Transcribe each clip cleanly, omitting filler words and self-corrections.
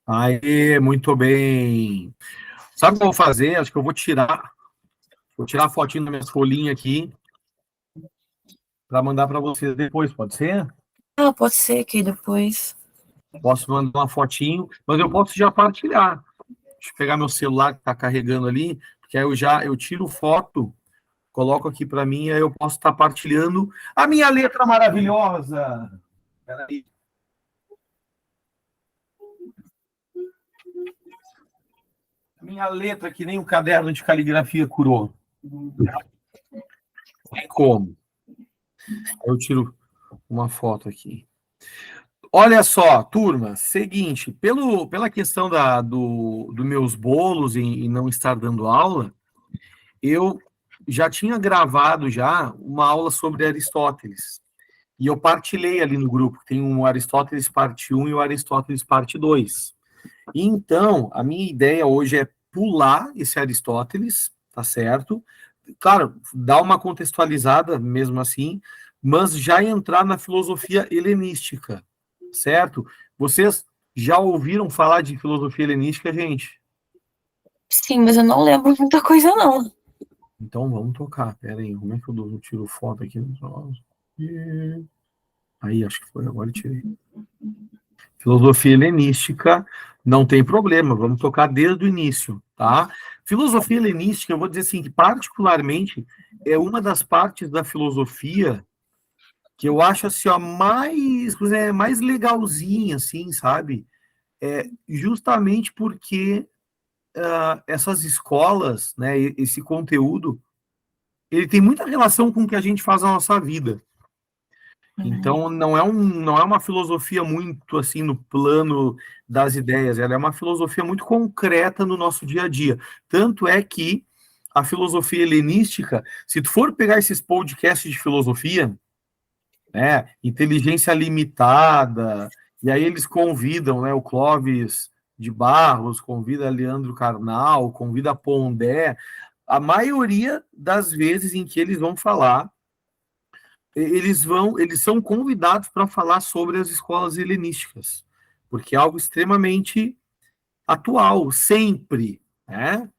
Aê, muito bem. Sabe o que eu vou fazer? Acho que eu vou tirar a fotinho da minha folhinha aqui para mandar para vocês depois, pode ser? Ah, pode ser que depois. Posso mandar uma fotinho, mas eu posso já partilhar. Deixa eu pegar meu celular que está carregando ali, porque aí eu tiro foto, coloco aqui para mim, aí eu posso estar partilhando a minha letra maravilhosa. Peraí. Minha letra que nem um caderno de caligrafia curou. Tem como. Eu tiro uma foto aqui. Olha só, turma, seguinte, pela questão do meus bolos e não estar dando aula, eu já tinha gravado já uma aula sobre Aristóteles. E eu partilhei ali no grupo, tem um Aristóteles parte 1 e o Aristóteles parte 2. Então, a minha ideia hoje é pular esse Aristóteles, tá certo? Claro, dar uma contextualizada mesmo assim, mas já entrar na filosofia helenística, certo? Vocês já ouviram falar de filosofia helenística, gente? Sim, mas eu não lembro muita coisa, não. Então vamos tocar. Pera aí, como é que eu tiro foto aqui? Aí, acho que foi, agora eu tirei. Filosofia helenística, não tem problema, vamos tocar desde o início, tá? Filosofia helenística, eu vou dizer assim, que particularmente é uma das partes da filosofia que eu acho assim, ó, mais legalzinha, assim, sabe? Justamente porque essas escolas, né, esse conteúdo, ele tem muita relação com o que a gente faz na nossa vida. Então, não é uma filosofia muito assim no plano das ideias, ela é uma filosofia muito concreta no nosso dia a dia. Tanto é que a filosofia helenística, se tu for pegar esses podcasts de filosofia, né, inteligência limitada, e aí eles convidam, né, o Clóvis de Barros, convida Leandro Carnal, convida Pondé, a maioria das vezes em que eles vão falar, eles são convidados para falar sobre as escolas helenísticas, porque é algo extremamente atual, sempre, né?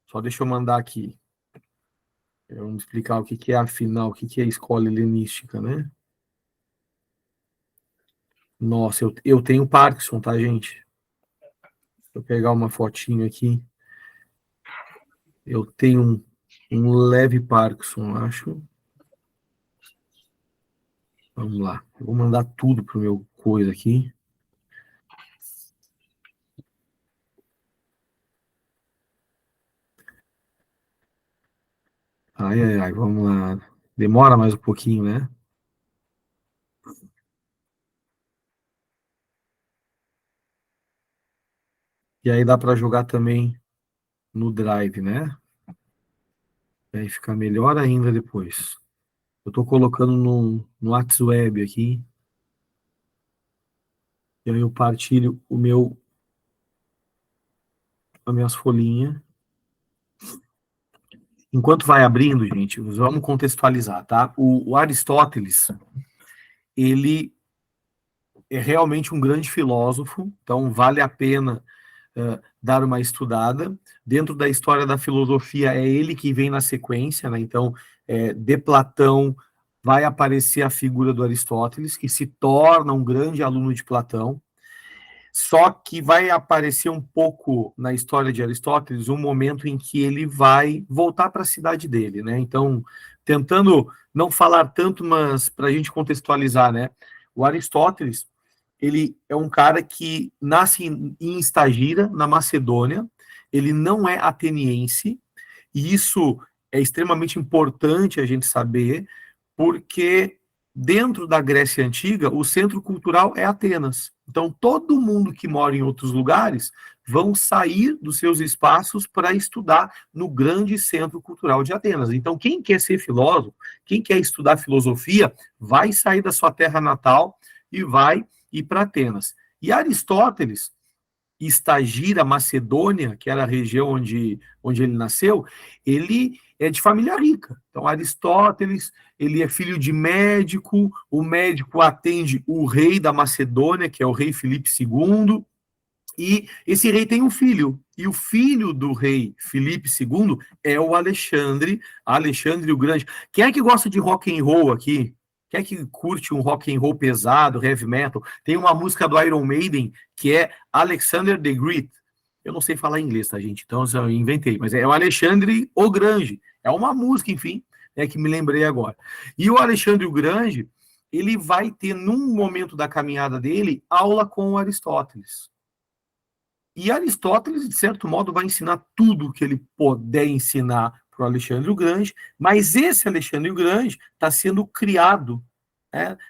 Só deixa eu mandar aqui. Vamos explicar o que é, afinal, o que é a escola helenística, né? Nossa, eu tenho Parkinson, tá, gente? Vou pegar uma fotinho aqui. Eu tenho um leve Parkinson, acho. Vamos lá. Eu vou mandar tudo pro meu coisa aqui. Ai, ai, ai, vamos lá. Demora mais um pouquinho, né? E aí dá para jogar também no Drive, né? E aí fica melhor ainda depois. Eu estou colocando no WhatsApp aqui. E aí eu partilho as minhas folhinhas. Enquanto vai abrindo, gente, vamos contextualizar, tá? O Aristóteles, ele é realmente um grande filósofo, então vale a pena dar uma estudada. Dentro da história da filosofia, é ele que vem na sequência, né? Então, de Platão vai aparecer a figura do Aristóteles, que se torna um grande aluno de Platão. Só que vai aparecer um pouco na história de Aristóteles um momento em que ele vai voltar para a cidade dele, né? Então, tentando não falar tanto, mas para a gente contextualizar, né? O Aristóteles, ele é um cara que nasce em Estagira, na Macedônia, ele não é ateniense, e isso é extremamente importante a gente saber, porque dentro da Grécia Antiga, o centro cultural é Atenas. Então, todo mundo que mora em outros lugares vão sair dos seus espaços para estudar no grande centro cultural de Atenas. Então, quem quer ser filósofo, quem quer estudar filosofia, vai sair da sua terra natal e vai ir para Atenas. E Aristóteles, Estagira, Macedônia, que era a região onde ele nasceu, ele é de família rica. Então, Aristóteles, ele é filho de médico, o médico atende o rei da Macedônia, que é o rei Filipe II, e esse rei tem um filho, e o filho do rei Filipe II é o Alexandre o Grande. Quem é que gosta de rock and roll aqui? Quem é que curte um rock and roll pesado, heavy metal? Tem uma música do Iron Maiden que é Alexander the Great. Eu não sei falar inglês, tá, gente? Então eu inventei, mas é o Alexandre o Grande. É uma música, enfim, que me lembrei agora. E o Alexandre o Grande, ele vai ter, num momento da caminhada dele, aula com o Aristóteles. E Aristóteles, de certo modo, vai ensinar tudo o que ele puder ensinar para o Alexandre o Grande, mas esse Alexandre o Grande está sendo criado,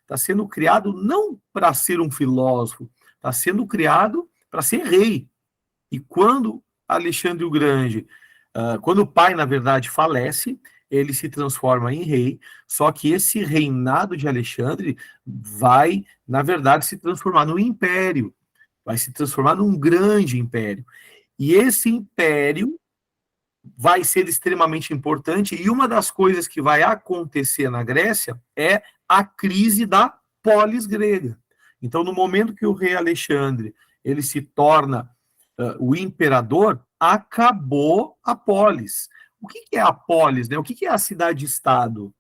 está sendo criado não para ser um filósofo, está sendo criado para ser rei. E quando Alexandre o Grande, quando o pai, na verdade, falece, ele se transforma em rei, só que esse reinado de Alexandre vai, na verdade, se transformar num império, vai se transformar num grande império. E esse império vai ser extremamente importante, e uma das coisas que vai acontecer na Grécia é a crise da polis grega. Então, no momento que o rei Alexandre ele se torna o imperador, acabou a polis. O que é a polis? Né? O que é a cidade-estado?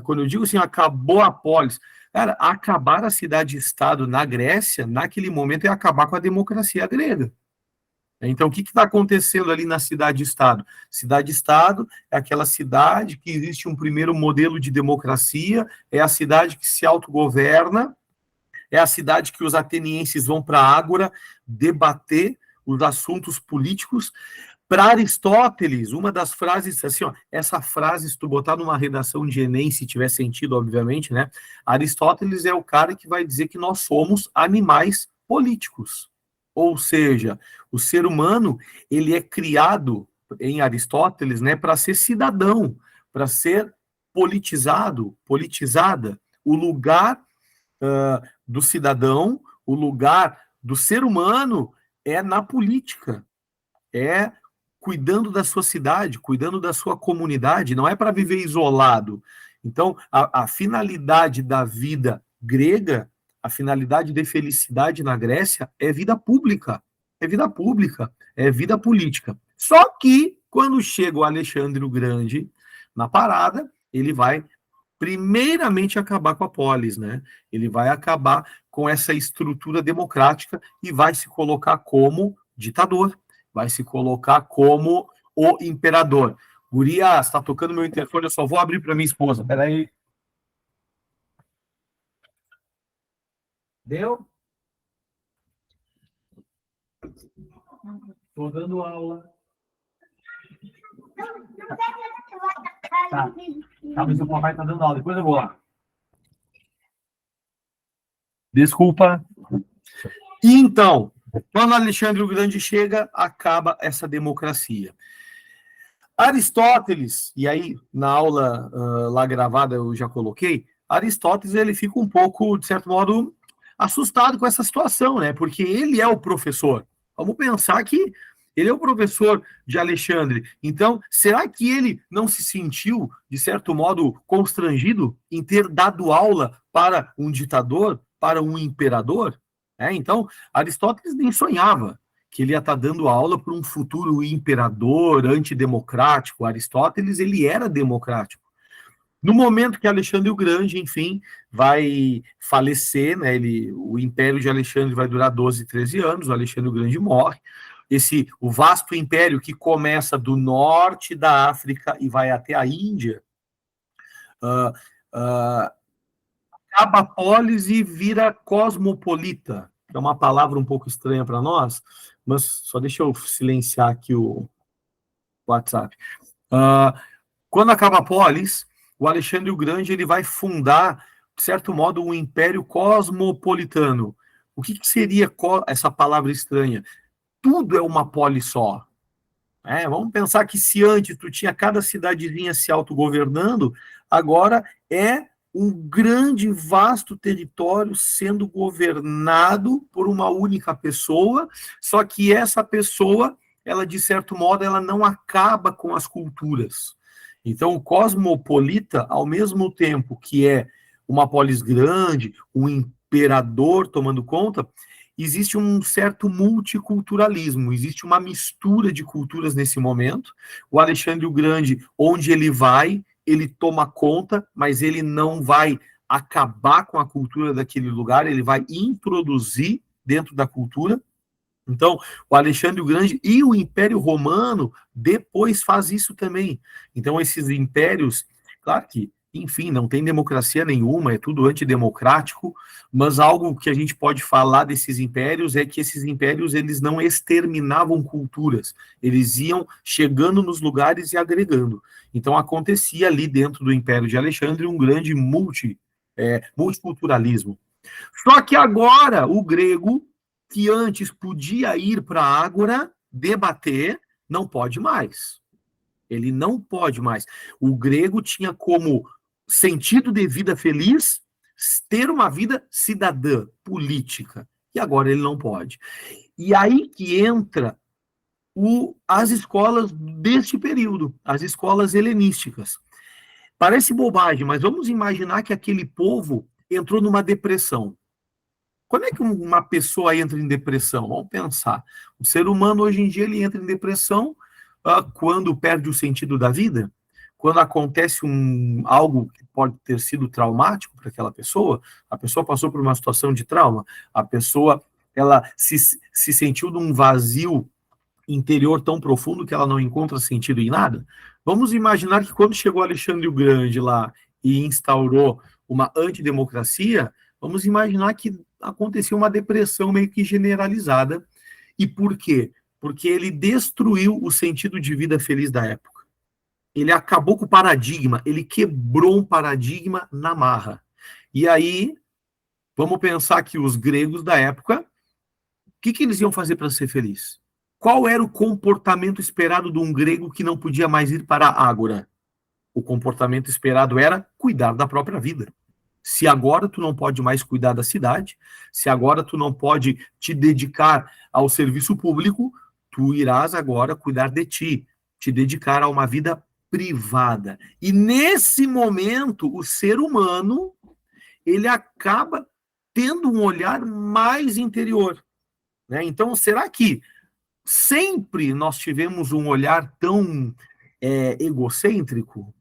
Quando eu digo assim, acabou a polis, cara, acabar a cidade-estado na Grécia, naquele momento, é acabar com a democracia grega. Então, o que está acontecendo ali na cidade-estado? Cidade-estado é aquela cidade que existe um primeiro modelo de democracia, é a cidade que se autogoverna, é a cidade que os atenienses vão para a ágora debater os assuntos políticos. Para Aristóteles, uma das frases, assim, ó, essa frase, se tu botar numa redação de Enem, se tiver sentido, obviamente, né? Aristóteles é o cara que vai dizer que nós somos animais políticos. Ou seja, o ser humano, ele é criado em Aristóteles, né, para ser cidadão, para ser politizado, politizada. O lugar do cidadão, o lugar do ser humano é na política, é cuidando da sua cidade, cuidando da sua comunidade, não é para viver isolado. Então, a finalidade da vida grega, a finalidade de felicidade na Grécia é vida pública, é vida política. Só que, quando chega o Alexandre o Grande na parada, ele vai primeiramente acabar com a polis, né? Ele vai acabar com essa estrutura democrática e vai se colocar como ditador, vai se colocar como o imperador. Gurias, está tocando meu interfone, eu só vou abrir para minha esposa. Peraí. Deu? Estou dando aula. Tá, mas o papai está dando aula, depois eu vou lá. Desculpa. Então, quando Alexandre o Grande chega, acaba essa democracia. Aristóteles, e aí na aula lá gravada eu já coloquei, Aristóteles ele fica um pouco, de certo modo, assustado com essa situação, né? Porque ele é o professor. Vamos pensar que ele é o professor de Alexandre. Então, será que ele não se sentiu, de certo modo, constrangido em ter dado aula para um ditador, para um imperador? Então, Aristóteles nem sonhava que ele ia estar dando aula para um futuro imperador antidemocrático. Aristóteles, ele era democrático. No momento que Alexandre o Grande, enfim, vai falecer, né, o Império de Alexandre vai durar 12, 13 anos, o Alexandre o Grande morre, o vasto império que começa do norte da África e vai até a Índia, acaba a polis e vira cosmopolita, que é uma palavra um pouco estranha para nós, mas só deixa eu silenciar aqui o WhatsApp. Quando acaba a polis, o Alexandre o Grande ele vai fundar, de certo modo, um império cosmopolitano. O que seria essa palavra estranha? Tudo é uma polis só. Vamos pensar que se antes tu tinha cada cidadezinha se autogovernando, agora é um grande, vasto território sendo governado por uma única pessoa, só que essa pessoa, ela, de certo modo, ela não acaba com as culturas. Então, o cosmopolita, ao mesmo tempo que é uma polis grande, um imperador tomando conta, existe um certo multiculturalismo, existe uma mistura de culturas nesse momento. O Alexandre o Grande, onde ele vai, ele toma conta, mas ele não vai acabar com a cultura daquele lugar, ele vai introduzir dentro da cultura. Então, o Alexandre o Grande e o Império Romano depois faz isso também. Então, esses impérios, claro que, enfim, não tem democracia nenhuma, é tudo antidemocrático, mas algo que a gente pode falar desses impérios é que esses impérios, eles não exterminavam culturas, eles iam chegando nos lugares e agregando. Então, acontecia ali dentro do Império de Alexandre um grande multiculturalismo. Só que agora o grego, que antes podia ir para a Ágora debater, não pode mais. Ele não pode mais. O grego tinha como sentido de vida feliz ter uma vida cidadã, política. E agora ele não pode. E aí que entra as escolas deste período, as escolas helenísticas. Parece bobagem, mas vamos imaginar que aquele povo entrou numa depressão. Quando é que uma pessoa entra em depressão? Vamos pensar. O ser humano, hoje em dia, ele entra em depressão quando perde o sentido da vida, quando acontece algo que pode ter sido traumático para aquela pessoa, a pessoa passou por uma situação de trauma, a pessoa ela se sentiu num vazio interior tão profundo que ela não encontra sentido em nada. Vamos imaginar que quando chegou Alexandre o Grande lá e instaurou uma antidemocracia, vamos imaginar que aconteceu uma depressão meio que generalizada. E por quê? Porque ele destruiu o sentido de vida feliz da época. Ele acabou com o paradigma, ele quebrou um paradigma na marra. E aí, vamos pensar que os gregos da época, o que eles iam fazer para ser felizes? Qual era o comportamento esperado de um grego que não podia mais ir para a ágora? O comportamento esperado era cuidar da própria vida. Se agora tu não pode mais cuidar da cidade, se agora tu não pode te dedicar ao serviço público, tu irás agora cuidar de ti, te dedicar a uma vida privada. E nesse momento, o ser humano, ele acaba tendo um olhar mais interior, né? Então, será que sempre nós tivemos um olhar tão egocêntrico,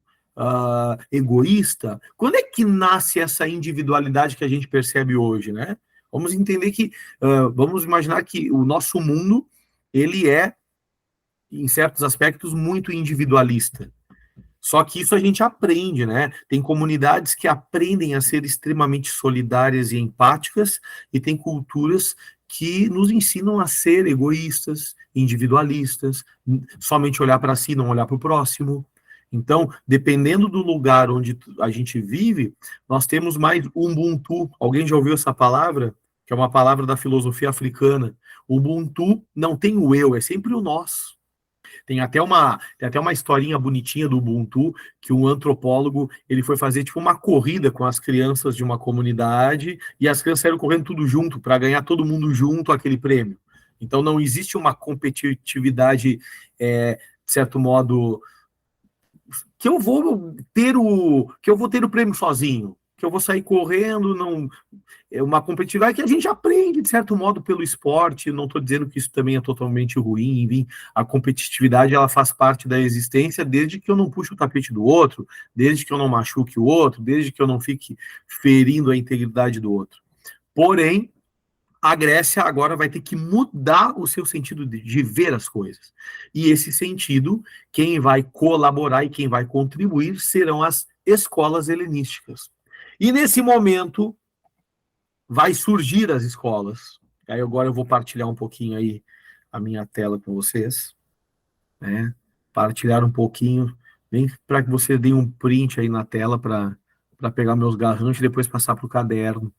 egoísta? Quando é que nasce essa individualidade que a gente percebe hoje, né? Vamos entender que, vamos imaginar que o nosso mundo, ele é, em certos aspectos, muito individualista. Só que isso a gente aprende, né? Tem comunidades que aprendem a ser extremamente solidárias e empáticas, e tem culturas que nos ensinam a ser egoístas, individualistas, somente olhar para si, não olhar para o próximo. Então, dependendo do lugar onde a gente vive, nós temos mais Ubuntu. Alguém já ouviu essa palavra? Que é uma palavra da filosofia africana. Ubuntu não tem o eu, é sempre o nós. Tem até uma historinha bonitinha do Ubuntu, que um antropólogo, ele foi fazer tipo uma corrida com as crianças de uma comunidade, e as crianças saíram correndo tudo junto, para ganhar todo mundo junto aquele prêmio. Então não existe uma competitividade, de certo modo, que eu vou ter o prêmio sozinho, que eu vou sair correndo, não é uma competitividade que a gente aprende, de certo modo, pelo esporte. Não estou dizendo que isso também é totalmente ruim, enfim, a competitividade, ela faz parte da existência, desde que eu não puxe o tapete do outro, desde que eu não machuque o outro, desde que eu não fique ferindo a integridade do outro. Porém, a Grécia agora vai ter que mudar o seu sentido de ver as coisas. E esse sentido, quem vai colaborar e quem vai contribuir serão as escolas helenísticas. E nesse momento, vai surgir as escolas. Aí agora eu vou partilhar um pouquinho aí a minha tela com vocês, né? Partilhar um pouquinho, bem para que você dê um print aí na tela para pegar meus garranchos e depois passar para o caderno.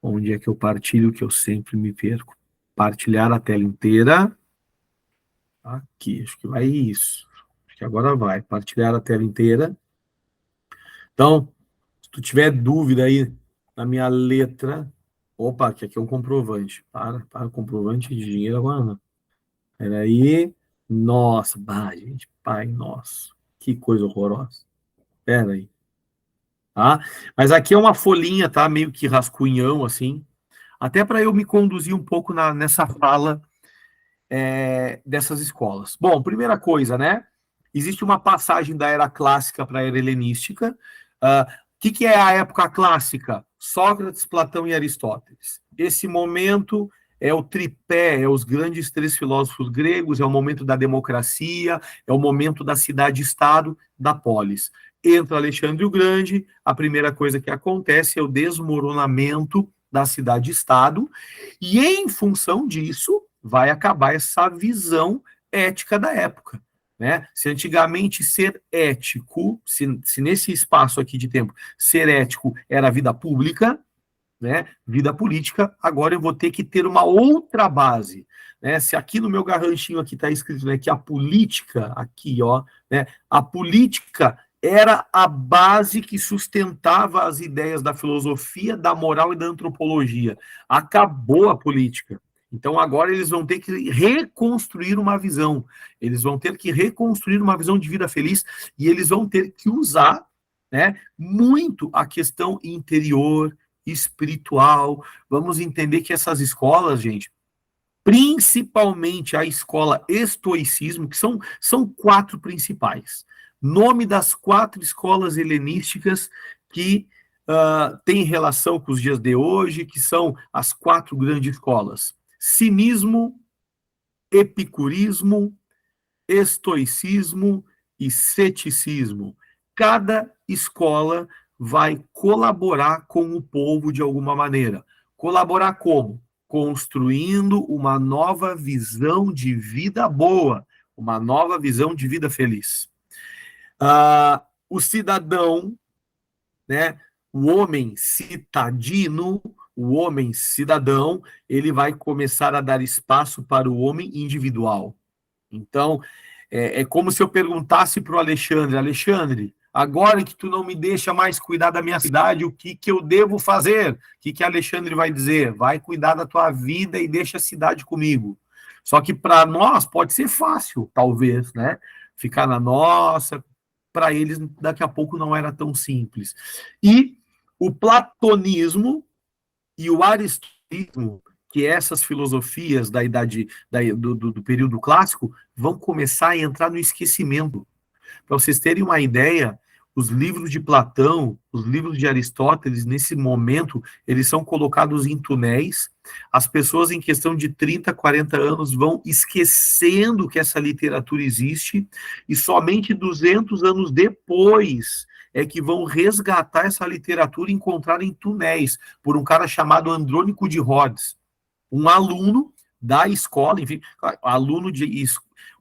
Onde é que eu partilho, que eu sempre me perco? Partilhar a tela inteira. Aqui, acho que vai isso. Acho que agora vai. Partilhar a tela inteira. Então, se tu tiver dúvida aí na minha letra, opa, que aqui é um comprovante. Para, comprovante de dinheiro agora não. Peraí. Nossa, gente, pai nosso. Que coisa horrorosa. Peraí. Tá? Mas aqui é uma folhinha, tá? Meio que rascunhão, assim. Até para eu me conduzir um pouco nessa fala dessas escolas. Bom, primeira coisa, né? Existe uma passagem da era clássica para a era helenística. O que é a época clássica? Sócrates, Platão e Aristóteles. Esse momento é o tripé, é os grandes três filósofos gregos, é o momento da democracia, é o momento da cidade-estado, da polis. Entra Alexandre o Grande, a primeira coisa que acontece é o desmoronamento da cidade-estado, e em função disso, vai acabar essa visão ética da época. Né? Se antigamente ser ético, se nesse espaço aqui de tempo, ser ético era a vida pública, né? Vida política, agora eu vou ter que ter uma outra base. Né? Se aqui no meu garranchinho aqui está escrito, né, que a política, aqui, ó, né, a política era a base que sustentava as ideias da filosofia, da moral e da antropologia. Acabou a política. Então agora eles vão ter que reconstruir uma visão. Eles vão ter que reconstruir uma visão de vida feliz e eles vão ter que usar, né, muito a questão interior, espiritual. Vamos entender que essas escolas, gente, principalmente a escola estoicismo, que são quatro principais. Nome das quatro escolas helenísticas que têm relação com os dias de hoje, que são as quatro grandes escolas. Cinismo, epicurismo, estoicismo e ceticismo. Cada escola vai colaborar com o povo de alguma maneira. Colaborar como? Construindo uma nova visão de vida boa, uma nova visão de vida feliz. O cidadão, né, o homem citadino, o homem cidadão, ele vai começar a dar espaço para o homem individual. Então, é como se eu perguntasse para o Alexandre, Alexandre, agora que tu não me deixa mais cuidar da minha cidade, o que eu devo fazer? O que Alexandre vai dizer? Vai cuidar da tua vida e deixa a cidade comigo. Só que para nós pode ser fácil, talvez, né? Ficar na nossa, para eles daqui a pouco não era tão simples. E o platonismo e o aristotelismo, que essas filosofias da idade do período clássico vão começar a entrar no esquecimento. Para vocês terem uma ideia, os livros de Platão, os livros de Aristóteles, nesse momento, eles são colocados em túneis. As pessoas em questão de 30, 40 anos vão esquecendo que essa literatura existe, e somente 200 anos depois é que vão resgatar essa literatura e encontrar em túneis, por um cara chamado Andrônico de Rhodes, um aluno da escola, enfim,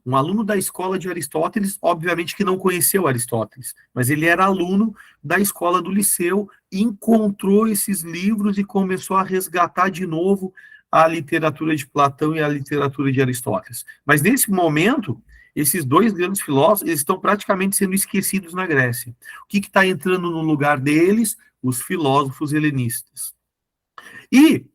um aluno da escola de Aristóteles, obviamente que não conheceu Aristóteles, mas ele era aluno da escola do Liceu, encontrou esses livros e começou a resgatar de novo a literatura de Platão e a literatura de Aristóteles. Mas nesse momento, esses dois grandes filósofos, eles estão praticamente sendo esquecidos na Grécia. O que está entrando no lugar deles? Os filósofos helenistas. E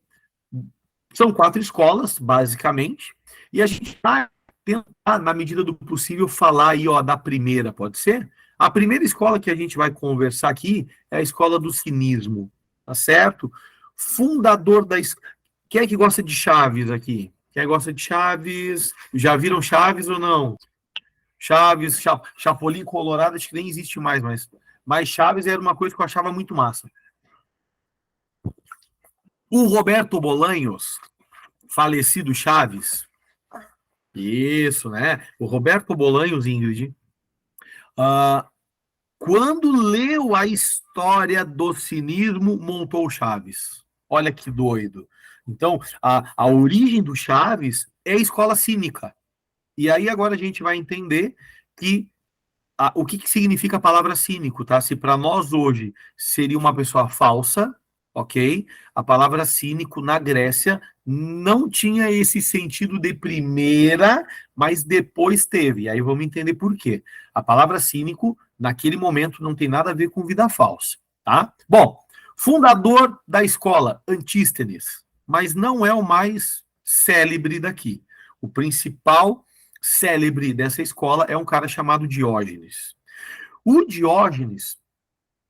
são quatro escolas, basicamente, e a gente vai tentar, na medida do possível, falar aí, ó, da primeira, pode ser? A primeira escola que a gente vai conversar aqui é a escola do cinismo, tá certo? Fundador da... Quem é que gosta de Chaves aqui? Quem gosta de Chaves? Já viram Chaves ou não? Chaves, Chapolin Colorado, acho que nem existe mais, mas Chaves era uma coisa que eu achava muito massa. O Roberto Bolanhos, falecido Chaves, isso, né? O Roberto Bolanhos, Ingrid, quando leu a história do cinismo, montou o Chaves. Olha que doido. Então, a origem do Chaves é a escola cínica. E aí agora a gente vai entender que o que significa a palavra cínico, tá? Se para nós hoje seria uma pessoa falsa, ok? A palavra cínico na Grécia não tinha esse sentido de primeira, mas depois teve. Aí vamos entender por quê. A palavra cínico naquele momento não tem nada a ver com vida falsa, tá? Bom, fundador da escola, Antístenes, mas não é o mais célebre daqui. O principal célebre dessa escola é um cara chamado Diógenes. O Diógenes,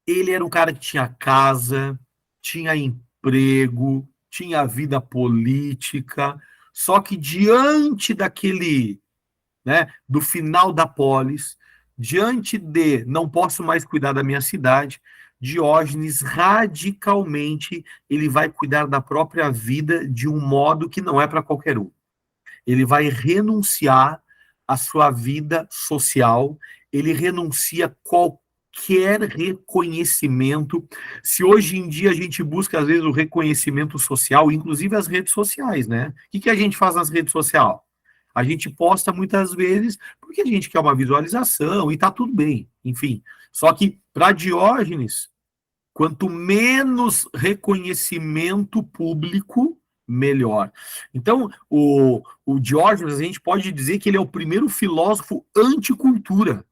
ele era um cara que tinha casa, tinha emprego, tinha vida política, só que diante daquele, né, do final da polis, diante de não posso mais cuidar da minha cidade, Diógenes radicalmente ele vai cuidar da própria vida de um modo que não é para qualquer um. Ele vai renunciar à sua vida social, ele renuncia a qualquer reconhecimento. Se hoje em dia a gente busca, às vezes, o reconhecimento social, inclusive as redes sociais, né? O que a gente faz nas redes sociais? A gente posta muitas vezes porque a gente quer uma visualização e tá tudo bem, enfim. Só que para Diógenes, quanto menos reconhecimento público, melhor. Então, o Diógenes, a gente pode dizer que ele é o primeiro filósofo anticultura.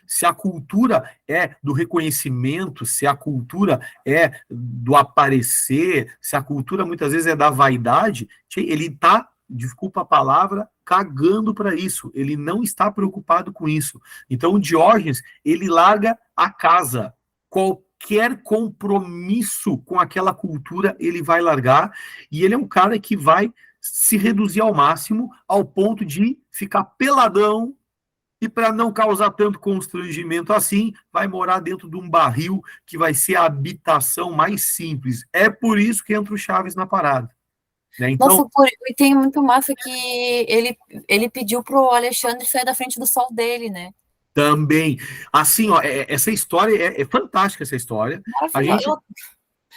Se a cultura é do reconhecimento, se a cultura é do aparecer, se a cultura muitas vezes é da vaidade, ele está, desculpa a palavra, cagando para isso. Ele não está preocupado com isso. Então, o Diógenes, ele larga a casa. Qualquer compromisso com aquela cultura, ele vai largar. E ele é um cara que vai se reduzir ao máximo, ao ponto de ficar peladão, e para não causar tanto constrangimento assim, vai morar dentro de um barril que vai ser a habitação mais simples. É por isso que entra o Chaves na parada. Né? Então, Nossa, e tem muito massa que ele pediu pro Alexandre sair da frente do sol dele, né? também. Assim, ó, essa história é fantástica, essa história. A gente Eu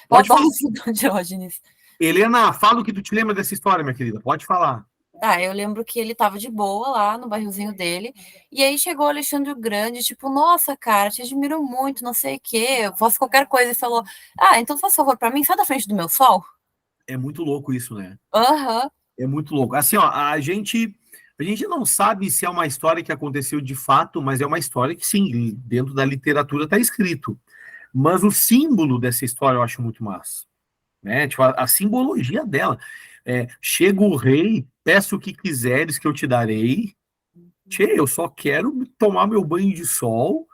pode adoro falar. o Diógenes. Helena, fala o que tu te lembra dessa história, minha querida. Pode falar. Ah, eu lembro que ele tava de boa lá no barrilzinho dele, e aí chegou o Alexandre o Grande, tipo, nossa, cara, te admiro muito, não sei o quê, eu faço qualquer coisa, e falou, ah, então faz favor pra mim, sai da frente do meu sol. É muito louco isso, né? Aham. É muito louco. Assim, ó, a gente não sabe se é uma história que aconteceu de fato, mas é uma história que, sim, dentro da literatura está escrito. Mas o símbolo dessa história eu acho muito massa. Né? Tipo, a simbologia dela. Chega o rei, peço o que quiseres que eu te darei. Tchê, eu só quero tomar meu banho de sol,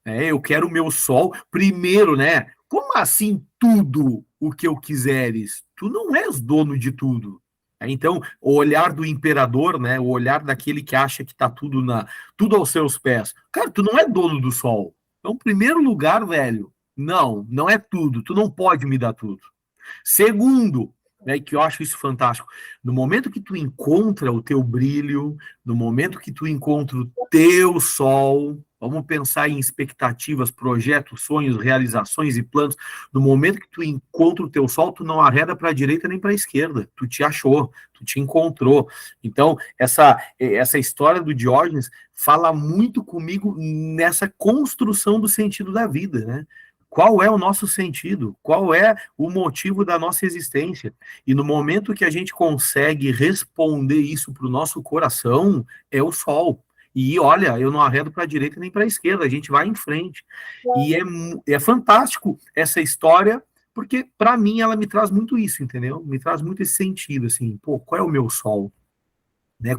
né? Eu quero o meu sol. Primeiro, né? Como assim tudo o que eu quiseres? Tu não és dono de tudo. Então, o olhar do imperador, né? O olhar daquele que acha que está tudo aos seus pés. Cara, tu não é dono do sol. Então, primeiro lugar, velho, não é tudo. Tu não pode me dar tudo. Segundo, né, que eu acho isso fantástico, no momento que tu encontra o teu brilho, no momento que tu encontra o teu sol, vamos pensar em expectativas, projetos, sonhos, realizações e planos, no momento que tu encontra o teu sol, tu não arreda para a direita nem para a esquerda, tu te achou, tu te encontrou. Então, essa história do Diógenes fala muito comigo nessa construção do sentido da vida, né? Qual é o nosso sentido? Qual é o motivo da nossa existência? E no momento que a gente consegue responder isso para o nosso coração, é o sol. E olha, eu não arredo para a direita nem para a esquerda, a gente vai em frente. E é fantástico essa história, porque para mim ela me traz muito isso, entendeu? Me traz muito esse sentido, assim, pô, qual é o meu sol? Né?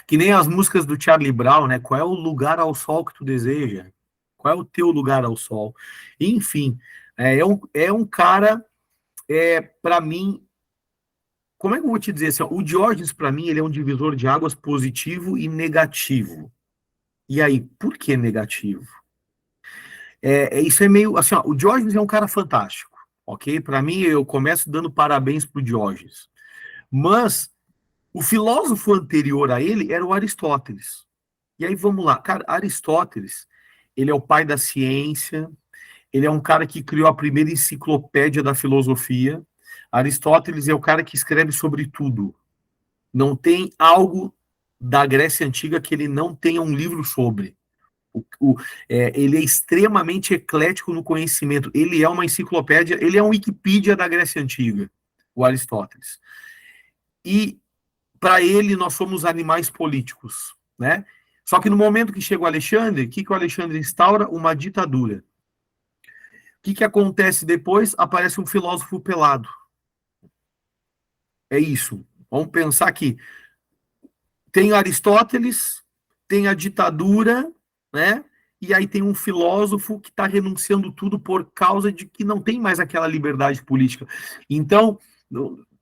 Que nem as músicas do Charlie Brown, né? Qual é o lugar ao sol que tu deseja? Qual é o teu lugar ao sol? Enfim, é um cara, para mim, como é que eu vou te dizer assim? Ó, o Diógenes, para mim, ele é um divisor de águas positivo e negativo. E aí, por que negativo? Isso é meio, assim, ó, o Diógenes é um cara fantástico, ok? Para mim, eu começo dando parabéns pro Diógenes. Mas o filósofo anterior a ele era o Aristóteles. E aí, vamos lá. Cara, Aristóteles, ele é o pai da ciência, ele é um cara que criou a primeira enciclopédia da filosofia. Aristóteles é o cara que escreve sobre tudo. Não tem algo da Grécia Antiga que ele não tenha um livro sobre. Ele é extremamente eclético no conhecimento. Ele é uma enciclopédia, ele é um Wikipedia da Grécia Antiga, o Aristóteles. E, para ele, nós somos animais políticos, né? Só que no momento que chega o Alexandre, o que o Alexandre instaura? Uma ditadura. O que acontece depois? Aparece um filósofo pelado. É isso. Vamos pensar que tem Aristóteles, tem a ditadura, né? E aí tem um filósofo que está renunciando tudo por causa de que não tem mais aquela liberdade política. Então,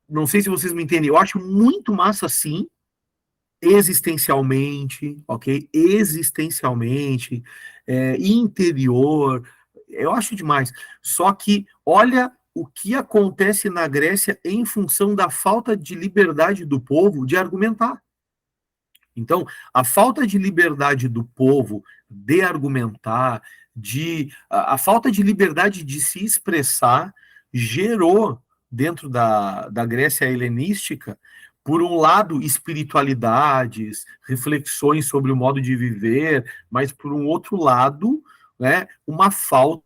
não sei se vocês me entendem, eu acho muito massa, sim, existencialmente, ok? Existencialmente, interior, eu acho demais. Só que olha o que acontece na Grécia em função da falta de liberdade do povo de argumentar. Então, a falta de liberdade do povo de argumentar, a falta de liberdade de se expressar, gerou, dentro da Grécia helenística, por um lado, espiritualidades, reflexões sobre o modo de viver, mas por um outro lado, né, uma falta.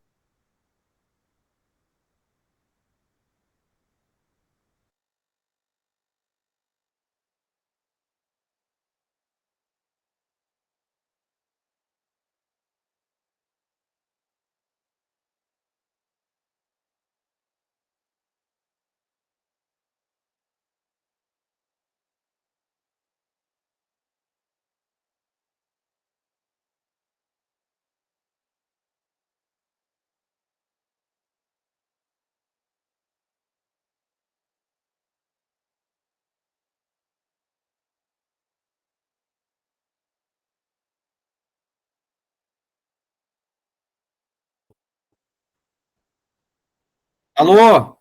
Alô?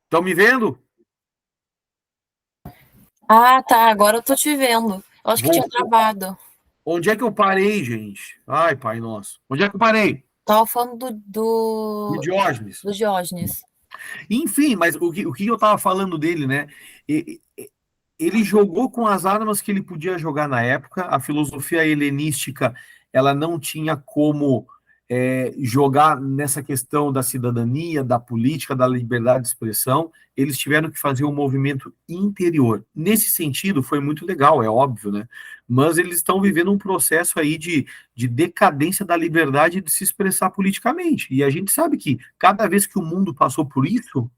Estão me vendo? Ah, tá. Agora eu tô te vendo. Eu acho que tinha Voltou. travado. Onde é que eu parei, gente? Ai, pai nosso. Onde é que eu parei? Tava falando Do Diógenes. do Diógenes. Enfim, mas o que eu estava falando dele, né? Ele jogou com as armas que ele podia jogar na época. A filosofia helenística, ela não tinha como jogar nessa questão da cidadania, da política, da liberdade de expressão. Eles tiveram que fazer um movimento interior. Nesse sentido, foi muito legal, é óbvio, né? Mas eles estão vivendo um processo aí de decadência da liberdade de se expressar politicamente. E a gente sabe que cada vez que o mundo passou por isso,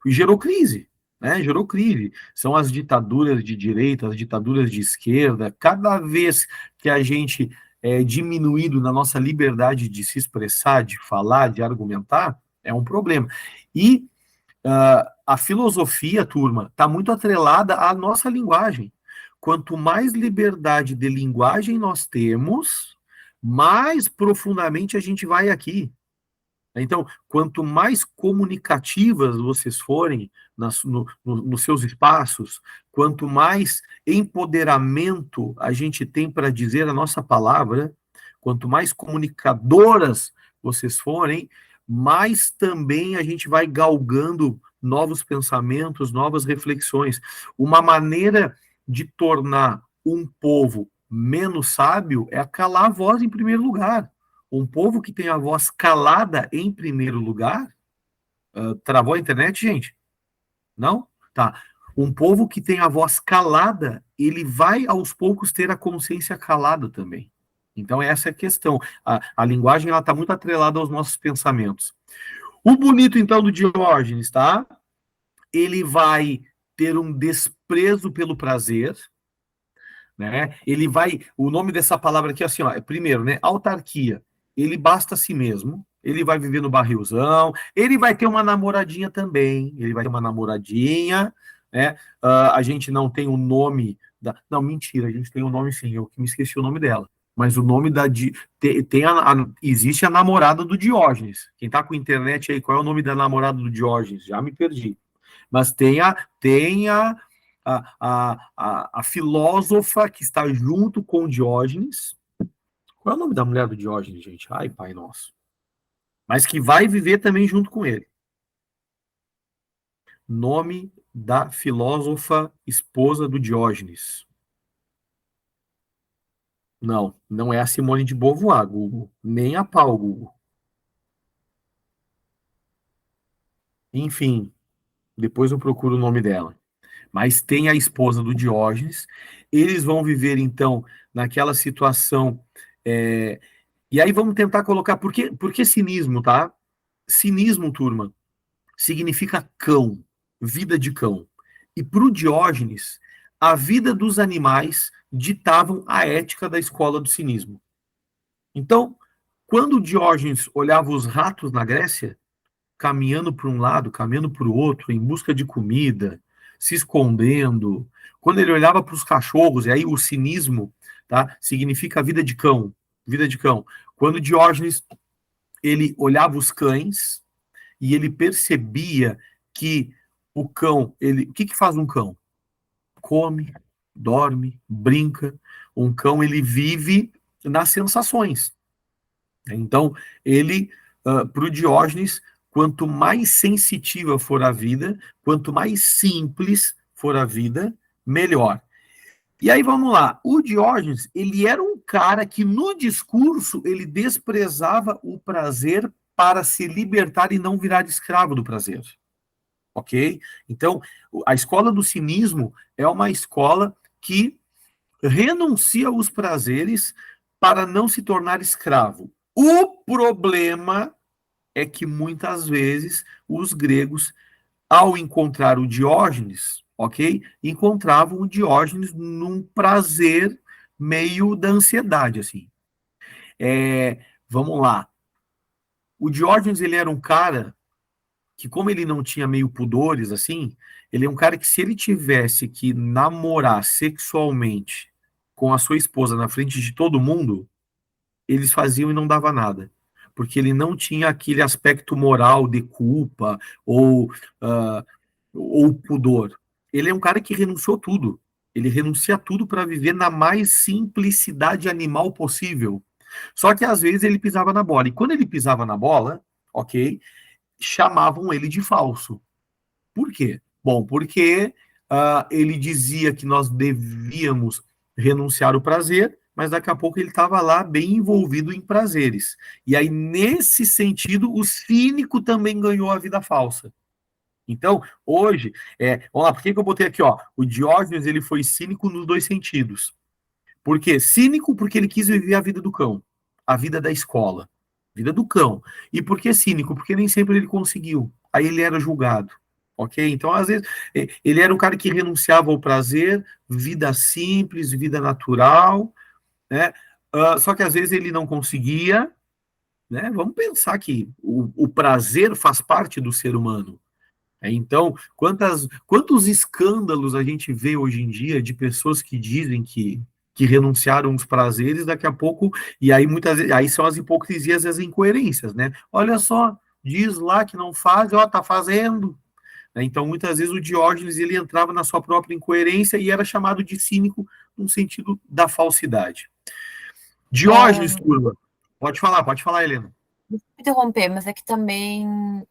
gerou crise, né? Gerou crise. São as ditaduras de direita, as ditaduras de esquerda. Cada vez que a gente é diminuído na nossa liberdade de se expressar, de falar, de argumentar, é um problema. E a filosofia, turma, está muito atrelada à nossa linguagem. Quanto mais liberdade de linguagem nós temos, mais profundamente a gente vai aqui. Então, quanto mais comunicativas vocês forem nos seus espaços, quanto mais empoderamento a gente tem para dizer a nossa palavra, quanto mais comunicadoras vocês forem, mais também a gente vai galgando novos pensamentos, novas reflexões. Uma maneira de tornar um povo menos sábio é calar a voz em primeiro lugar. Um povo que tem a voz calada em primeiro lugar, travou a internet, gente? Não? Tá. Um povo que tem a voz calada, ele vai aos poucos ter a consciência calada também. Então, essa é a questão. A linguagem está muito atrelada aos nossos pensamentos. O bonito, então, do Diógenes, tá? Ele vai ter um desprezo pelo prazer, né? Ele vai, o nome dessa palavra aqui, assim, ó, é primeiro, né? Autarquia. Ele basta a si mesmo. Ele vai viver no barrilzão. Ele vai ter uma namoradinha também. Ele vai ter uma namoradinha, né? A gente não tem o nome da. Não, mentira, a gente tem o nome sim. Eu que me esqueci o nome dela. Mas o nome da. Existe a namorada do Diógenes. Quem tá com internet aí, qual é o nome da namorada do Diógenes? Já me perdi. Mas tem a filósofa que está junto com Diógenes. Qual é o nome da mulher do Diógenes, gente? Ai, pai nosso. Mas que vai viver também junto com ele. Nome da filósofa esposa do Diógenes. Não, não é a Simone de Beauvoir, Google. Nem a pau, Google. Enfim, depois eu procuro o nome dela. mas tem a esposa do Diógenes. Eles vão viver, então, naquela situação. E aí vamos tentar colocar. Por que cinismo, tá? Cinismo, turma, significa cão, vida de cão. E para o Diógenes, a vida dos animais ditavam a ética da escola do cinismo. Então, quando Diógenes olhava os ratos na Grécia, caminhando para um lado, caminhando para o outro, em busca de comida, se escondendo, quando ele olhava para os cachorros, e aí o cinismo, tá, significa vida de cão, vida de cão. Quando Diógenes ele olhava os cães e ele percebia que o cão, o que faz um cão? Come, dorme, brinca. Um cão ele vive nas sensações. Então, para o Diógenes, quanto mais sensitiva for a vida, quanto mais simples for a vida, melhor. E aí vamos lá, o Diógenes, ele era um cara que no discurso ele desprezava o prazer para se libertar e não virar escravo do prazer. Ok? Então, a escola do cinismo é uma escola que renuncia aos prazeres para não se tornar escravo. O problema é que muitas vezes os gregos, ao encontrar o Diógenes, ok? Encontravam o Diógenes num prazer meio da ansiedade, assim. Vamos lá. O Diógenes, ele era um cara que, como ele não tinha meio pudores, assim, ele é um cara que, se ele tivesse que namorar sexualmente com a sua esposa na frente de todo mundo, eles faziam e não dava nada. Porque ele não tinha aquele aspecto moral de culpa uh, ou pudor. Ele é um cara que renunciou tudo. Ele renuncia a tudo para viver na mais simplicidade animal possível. Só que às vezes ele pisava na bola. E quando ele pisava na bola, ok, chamavam ele de falso. Por quê? Bom, porque ele dizia que nós devíamos renunciar ao prazer, mas daqui a pouco ele estava lá bem envolvido em prazeres. E aí, nesse sentido, o cínico também ganhou a vida falsa. Então, hoje, vamos lá, por que eu botei aqui, ó? O Diógenes, ele foi cínico nos dois sentidos. Por quê? Cínico porque ele quis viver a vida do cão, a vida da escola, a vida do cão. E por que cínico? Porque nem sempre ele conseguiu. Aí ele era julgado. Ok? Então, às vezes, ele era um cara que renunciava ao prazer, vida simples, vida natural, né? Só que às vezes ele não conseguia, né? Vamos pensar que o prazer faz parte do ser humano. Então, quantos escândalos a gente vê hoje em dia de pessoas que dizem que renunciaram aos prazeres, daqui a pouco, e aí muitas vezes, aí são as hipocrisias e as incoerências, né? Olha só, diz lá que não faz, ó, tá fazendo. Então, muitas vezes o Diógenes ele entrava na sua própria incoerência e era chamado de cínico no sentido da falsidade. Diógenes, turma, pode falar, Helena. Desculpa interromper, mas é que também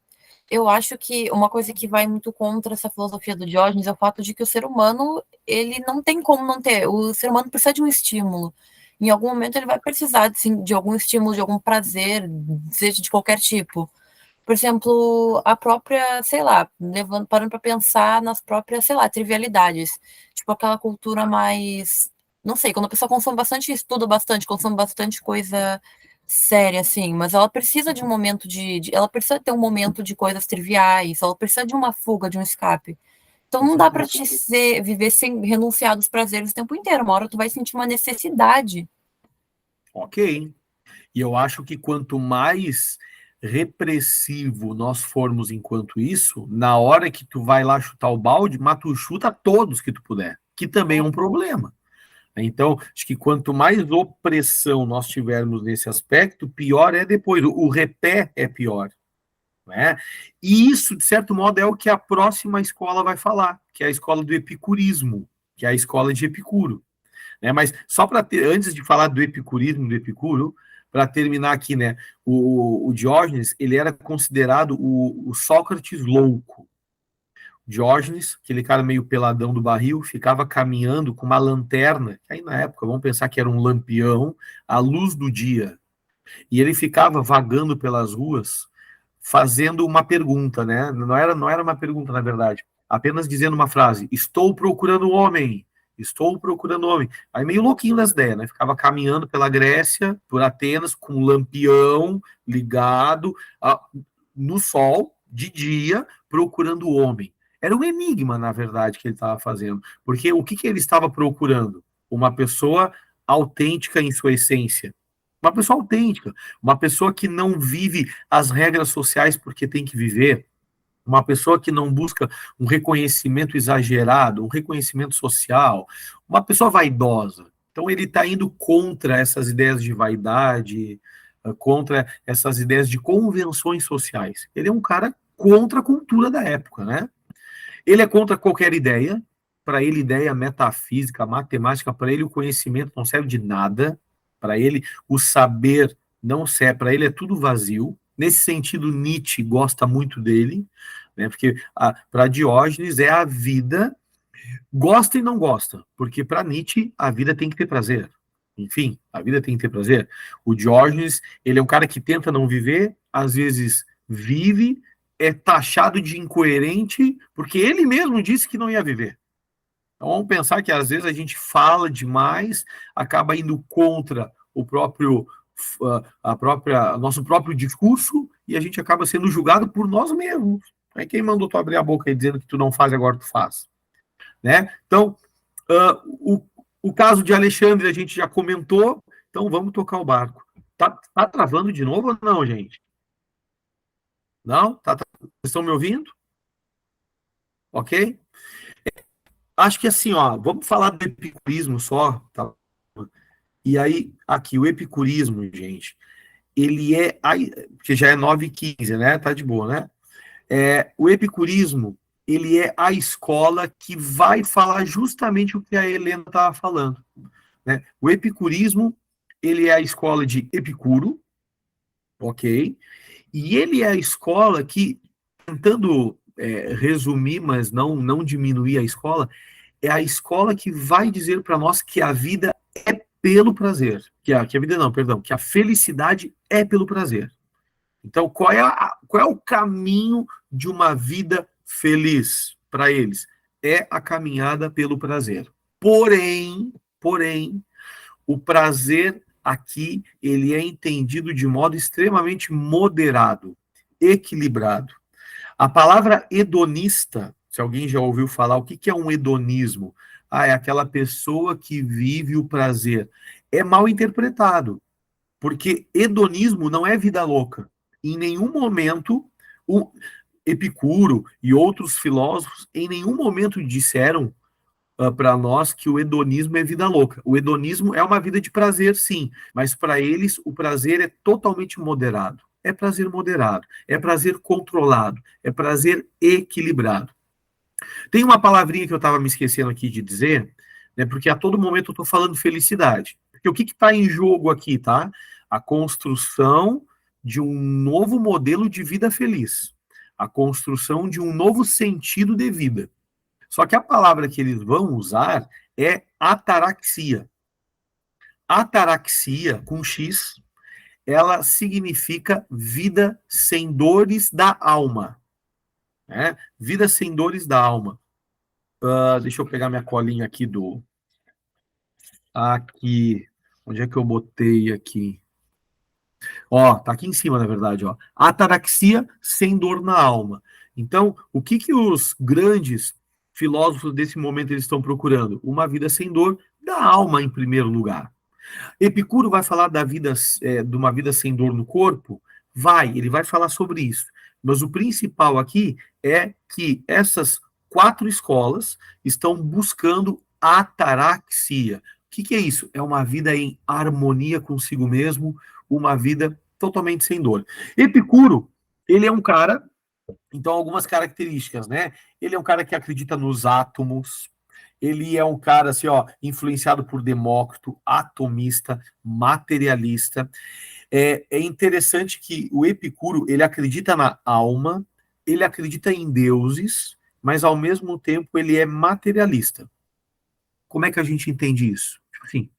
eu acho que uma coisa que vai muito contra essa filosofia do Diógenes é o fato de que o ser humano, ele não tem como não ter, o ser humano precisa de um estímulo. Em algum momento ele vai precisar de algum estímulo, de algum prazer, seja de qualquer tipo. Por exemplo, a própria, sei lá, parando para pensar nas próprias, sei lá, trivialidades. Tipo aquela cultura mais, não sei, quando a pessoa consome bastante, estuda bastante, consome bastante coisa séria, assim, mas ela precisa de um momento ela precisa ter um momento de coisas triviais, ela precisa de uma fuga, de um escape. Então não dá para viver sem renunciar dos prazeres o tempo inteiro. Uma hora tu vai sentir uma necessidade. Ok. E eu acho que quanto mais repressivo nós formos enquanto isso, na hora que tu vai lá chutar o balde, mas tu chuta todos que tu puder, que também é um problema. Então, acho que quanto mais opressão nós tivermos nesse aspecto, pior é depois. O repé é pior. Né? E isso, de certo modo, é o que a próxima escola vai falar, que é a escola do epicurismo, que é a escola de Epicuro. Né? Mas só para ter, antes de falar do epicurismo, do Epicuro, para terminar aqui, né? O Diógenes, ele era considerado o Sócrates louco. Diógenes, aquele cara meio peladão do barril, ficava caminhando com uma lanterna, que aí na época, vamos pensar que era um lampião, à luz do dia. E ele ficava vagando pelas ruas, fazendo uma pergunta, né? Não era uma pergunta, na verdade. apenas dizendo uma frase, estou procurando homem, estou procurando homem. Aí meio louquinho das ideias, né? Ficava caminhando pela Grécia, por Atenas, com um lampião ligado no sol, de dia, procurando o homem. Era um enigma, na verdade, que ele estava fazendo. Porque o que ele estava procurando? Uma pessoa autêntica em sua essência. Uma pessoa autêntica. Uma pessoa que não vive as regras sociais porque tem que viver. Uma pessoa que não busca um reconhecimento exagerado, um reconhecimento social. Uma pessoa vaidosa. Então, ele está indo contra essas ideias de vaidade, contra essas ideias de convenções sociais. Ele é um cara contra a cultura da época, né? Ele é contra qualquer ideia. Para ele, ideia metafísica, matemática, para ele o conhecimento não serve de nada. Para ele, o saber não serve. Para ele é tudo vazio. Nesse sentido, Nietzsche gosta muito dele, né? Porque para Diógenes é a vida, gosta e não gosta, porque para Nietzsche a vida tem que ter prazer. Enfim, a vida tem que ter prazer. O Diógenes, ele é um cara que tenta não viver, às vezes vive, é taxado de incoerente, porque ele mesmo disse que não ia viver. Então vamos pensar que às vezes a gente fala demais, acaba indo contra o próprio nosso próprio discurso e a gente acaba sendo julgado por nós mesmos. Aí quem mandou tu abrir a boca aí dizendo que tu não faz, agora tu faz. Né? Então, o caso de Alexandre a gente já comentou, então vamos tocar o barco. Tá travando de novo ou não, gente? Não? Vocês estão me ouvindo? Ok? Acho que assim, ó, vamos falar do epicurismo só, tá? E aí, aqui, o epicurismo, gente, ele é, porque já é 9h15, né? Tá de boa, né? O epicurismo, ele é a escola que vai falar justamente o que a Helena estava falando, né? O epicurismo, ele é a escola de Epicuro, ok? E ele é a escola que, tentando resumir, mas não diminuir a escola, é a escola que vai dizer para nós que a vida é pelo prazer. Que a vida não, perdão, que a felicidade é pelo prazer. Então, qual é o caminho de uma vida feliz para eles? É a caminhada pelo prazer. Porém, o prazer aqui, ele é entendido de modo extremamente moderado, equilibrado. A palavra hedonista, se alguém já ouviu falar, o que é um hedonismo? É aquela pessoa que vive o prazer. É mal interpretado, porque hedonismo não é vida louca. Em nenhum momento, o Epicuro e outros filósofos, em nenhum momento disseram para nós que o hedonismo é vida louca. O hedonismo é uma vida de prazer, sim, mas para eles o prazer é totalmente moderado. É prazer moderado, é prazer controlado, é prazer equilibrado. Tem uma palavrinha que eu estava me esquecendo aqui de dizer, né, porque a todo momento eu estou falando felicidade. Porque o que está em jogo aqui, tá? A construção de um novo modelo de vida feliz. A construção de um novo sentido de vida. Só que a palavra que eles vão usar é ataraxia. Ataraxia, com X, ela significa vida sem dores da alma. Né? Vida sem dores da alma. Deixa eu pegar minha colinha aqui do... Aqui. Onde é que eu botei aqui? Ó, tá aqui em cima, na verdade, ó. Ataraxia sem dor na alma. Então, o que os grandes filósofos desse momento eles estão procurando? Uma vida sem dor da alma, em primeiro lugar. Epicuro vai falar da vida, de uma vida sem dor no corpo? Ele vai falar sobre isso. Mas o principal aqui é que essas 4 escolas estão buscando ataraxia. O que é isso? É uma vida em harmonia consigo mesmo, uma vida totalmente sem dor. Epicuro, ele é um cara, então algumas características, né? Ele é um cara que acredita nos átomos, ele é um cara assim, ó, influenciado por Demócrito, atomista, materialista. É interessante que o Epicuro, ele acredita na alma, ele acredita em deuses, mas ao mesmo tempo ele é materialista. Como é que a gente entende isso? Tipo assim,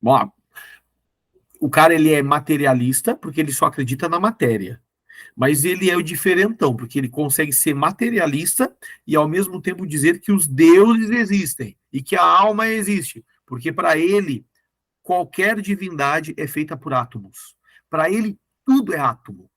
bom, o cara ele é materialista porque ele só acredita na matéria. Mas ele é o diferentão, porque ele consegue ser materialista e ao mesmo tempo dizer que os deuses existem e que a alma existe, porque para ele qualquer divindade é feita por átomos. Para ele tudo é átomo,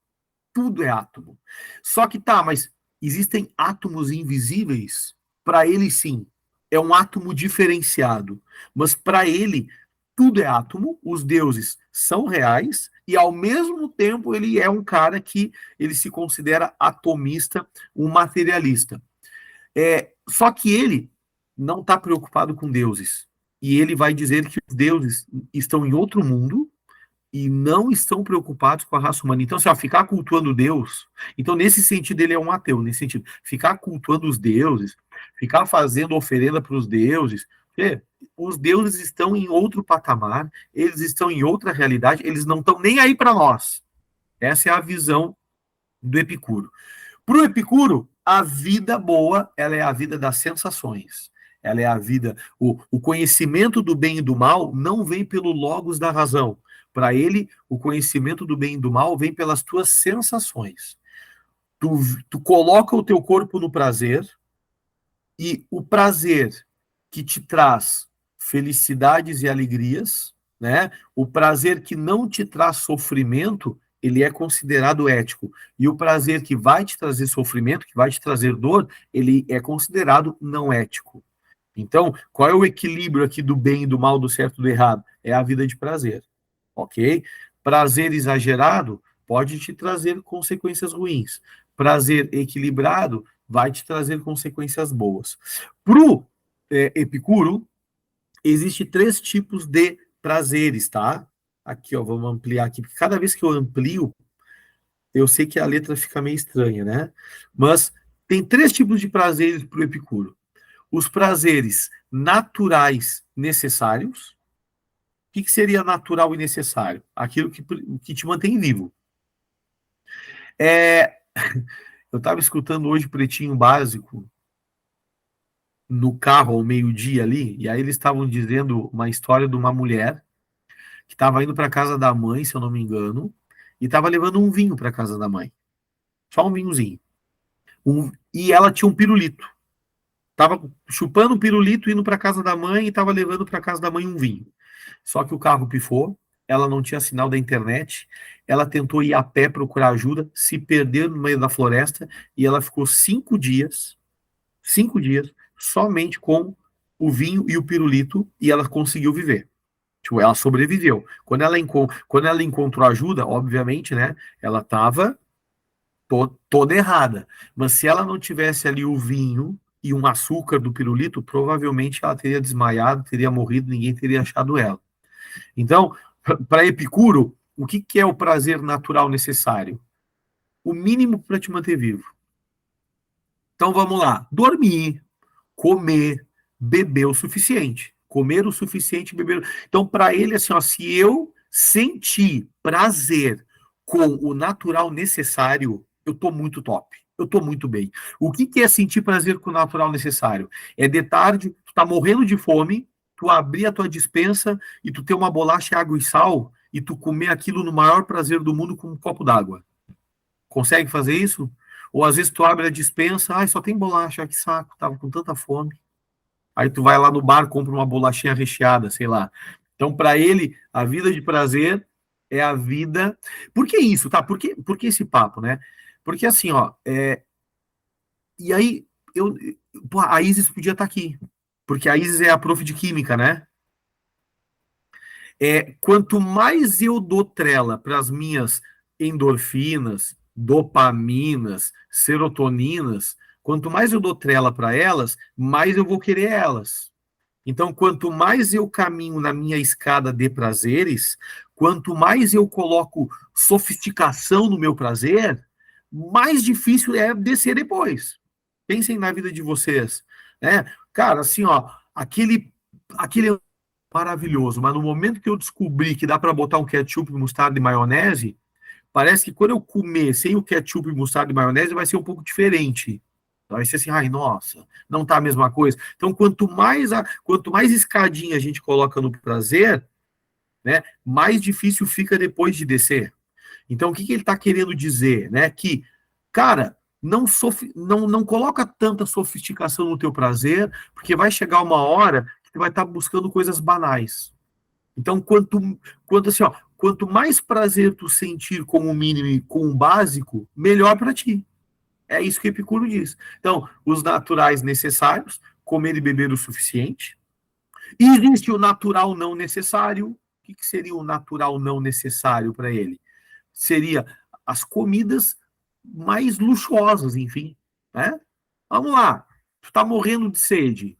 tudo é átomo. Só que tá, mas existem átomos invisíveis? Para ele sim, é um átomo diferenciado, mas para ele tudo é átomo, os deuses são reais, e ao mesmo tempo ele é um cara que ele se considera atomista, um materialista. Só que ele não está preocupado com deuses. E ele vai dizer que os deuses estão em outro mundo e não estão preocupados com a raça humana. Então, se assim, ficar cultuando Deus, então nesse sentido ele é um ateu, nesse sentido, ficar cultuando os deuses, ficar fazendo oferenda para os deuses, os deuses estão em outro patamar, eles estão em outra realidade, eles não estão nem aí para nós. Essa é a visão do Epicuro. Para o Epicuro, a vida boa, ela é a vida das sensações. Ela é a vida, o conhecimento do bem e do mal não vem pelo logos da razão. Para ele, o conhecimento do bem e do mal vem pelas tuas sensações. Tu coloca o teu corpo no prazer, e o prazer que te traz felicidades e alegrias, né? O prazer que não te traz sofrimento, ele é considerado ético. E o prazer que vai te trazer sofrimento, que vai te trazer dor, ele é considerado não ético. Então, qual é o equilíbrio aqui do bem e do mal, do certo e do errado? É a vida de prazer, ok? Prazer exagerado pode te trazer consequências ruins. Prazer equilibrado vai te trazer consequências boas. Para o Epicuro, existe 3 tipos de prazeres, tá? Aqui, ó, vamos ampliar aqui, porque cada vez que eu amplio, eu sei que a letra fica meio estranha, né? Mas tem 3 tipos de prazeres para o Epicuro. Os prazeres naturais necessários. O que seria natural e necessário? Aquilo que te mantém vivo. Eu estava escutando hoje Pretinho Básico no carro ao meio-dia ali, e aí eles estavam dizendo uma história de uma mulher que estava indo para casa da mãe, se eu não me engano, e estava levando um vinho para casa da mãe. Só um vinhozinho. E ela tinha um pirulito. Tava chupando um pirulito, indo para casa da mãe e estava levando para casa da mãe um vinho. Só que o carro pifou, ela não tinha sinal da internet, ela tentou ir a pé procurar ajuda, se perdeu no meio da floresta e ela ficou 5 dias, somente com o vinho e o pirulito e ela conseguiu viver. Tipo, ela sobreviveu. Quando ela encontrou ajuda, obviamente, né, ela estava toda errada. Mas se ela não tivesse ali o vinho e um açúcar do pirulito, provavelmente ela teria desmaiado, teria morrido, ninguém teria achado ela. Então, para Epicuro, o que é o prazer natural necessário? O mínimo para te manter vivo. Então vamos lá. Dormir, comer, beber o suficiente. Comer o suficiente, beber. Então, para ele, assim, ó, se eu sentir prazer com o natural necessário, eu tô muito top. Eu tô muito bem. O que é sentir prazer com o natural necessário? É de tarde, tu tá morrendo de fome, tu abrir a tua despensa e tu ter uma bolacha, água e sal e tu comer aquilo no maior prazer do mundo com um copo d'água. Consegue fazer isso? Ou às vezes tu abre a despensa, ai, só tem bolacha, que saco, tava com tanta fome. Aí tu vai lá no bar, compra uma bolachinha recheada, sei lá. Então, para ele, a vida de prazer é a vida... Por que isso, tá? Por que esse papo, né? Porque assim, ó, e aí, a Isis podia estar aqui, porque a Isis é a prof de química, né? Quanto mais eu dou trela para as minhas endorfinas, dopaminas, serotoninas, quanto mais eu dou trela para elas, mais eu vou querer elas. Então, quanto mais eu caminho na minha escada de prazeres, quanto mais eu coloco sofisticação no meu prazer, mais difícil é descer depois. Pensem na vida de vocês, né? Cara, assim, ó, aquele maravilhoso, mas no momento que eu descobri que dá para botar um ketchup, mostarda e maionese, parece que quando eu comer sem o ketchup, mostarda e maionese vai ser um pouco diferente. Vai ser assim, ai, nossa, não tá a mesma coisa. Então, quanto mais escadinha a gente coloca no prazer, né, mais difícil fica depois de descer. Então, o que ele está querendo dizer? Né? Que, cara, não coloca tanta sofisticação no teu prazer, porque vai chegar uma hora que tu vai estar buscando coisas banais. Então, assim, ó, quanto mais prazer tu sentir com o mínimo e com o básico, melhor para ti. É isso que Epicuro diz. Então, os naturais necessários, comer e beber o suficiente. E existe o natural não necessário. O que seria o natural não necessário para ele? Seria as comidas mais luxuosas, enfim. Né? Vamos lá. Tu está morrendo de sede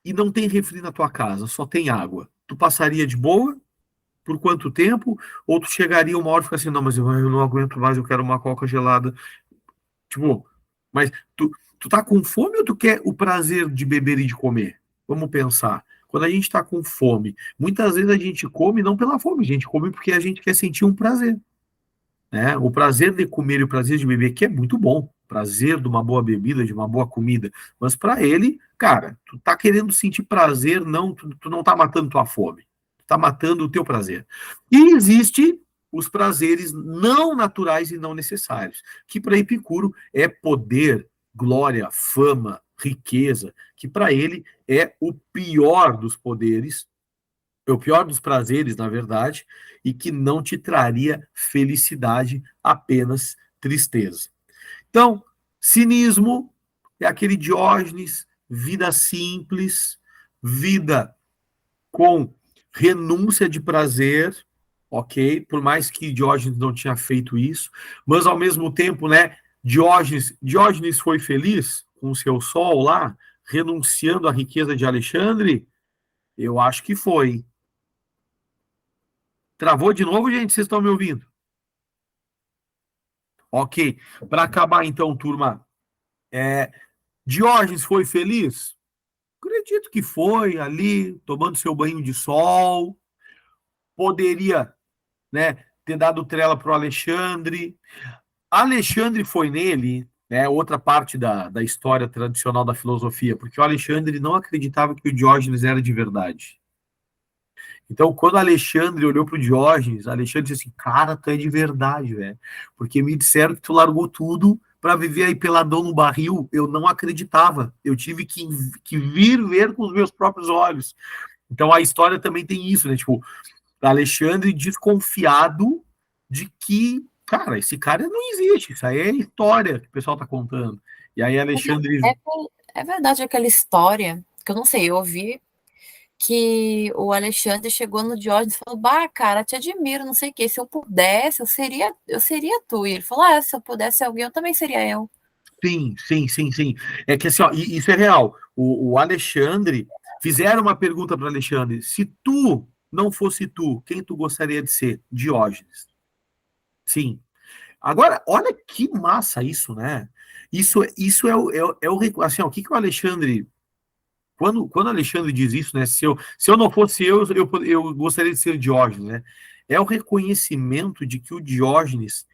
e não tem refri na tua casa, só tem água. Tu passaria de boa? Por quanto tempo? Ou tu chegaria uma hora e ficar assim, não, mas eu não aguento mais, eu quero uma coca gelada. Tipo, mas tu tá com fome ou tu quer o prazer de beber e de comer? Vamos pensar. Quando a gente tá com fome, muitas vezes a gente come não pela fome, a gente come porque a gente quer sentir um prazer. Né? O prazer de comer e o prazer de beber, que é muito bom. Prazer de uma boa bebida, de uma boa comida. Mas para ele, cara, tu tá querendo sentir prazer, não, tu não tá matando tua fome. Tu tá matando o teu prazer. E existe os prazeres não naturais e não necessários, que para Epicuro é poder, glória, fama, riqueza, que para ele é o pior dos poderes, é o pior dos prazeres, na verdade, e que não te traria felicidade, apenas tristeza. Então, cinismo é aquele Diógenes, vida simples, vida com renúncia de prazer, ok? Por mais que Diógenes não tinha feito isso, mas ao mesmo tempo, né? Diógenes foi feliz com o seu sol lá, renunciando à riqueza de Alexandre? Eu acho que foi. Travou de novo, gente? Vocês estão me ouvindo? Ok. Para acabar, então, turma, Diógenes foi feliz? Acredito que foi ali, tomando seu banho de sol. Poderia, né, ter dado trela para o Alexandre. Alexandre foi nele, né, outra parte da história tradicional da filosofia, porque o Alexandre não acreditava que o Diógenes era de verdade. Então, quando Alexandre olhou para o Diógenes, Alexandre disse assim, cara, tu é de verdade, velho. Porque me disseram que tu largou tudo para viver aí peladão no barril. Eu não acreditava. Eu tive que vir ver com os meus próprios olhos. Então, a história também tem isso, né? Tipo, Alexandre desconfiado de que, cara, esse cara não existe. Isso aí é história que o pessoal tá contando. E aí, Alexandre... É verdade aquela história, que eu não sei, eu ouvi que o Alexandre chegou no Diógenes e falou, bah, cara, te admiro, não sei o quê, se eu pudesse, eu seria tu. E ele falou, se eu pudesse alguém, eu também seria eu. Sim, sim, sim, sim. É que assim, ó, isso é real. O Alexandre, fizeram uma pergunta para Alexandre, se tu não fosse tu, quem tu gostaria de ser? Diógenes. Sim. Agora, olha que massa isso, né? Isso assim, ó, o que o Alexandre... Quando o Alexandre diz isso, né? Se eu não fosse eu gostaria de ser Diógenes, né? É o reconhecimento de que o Diógenes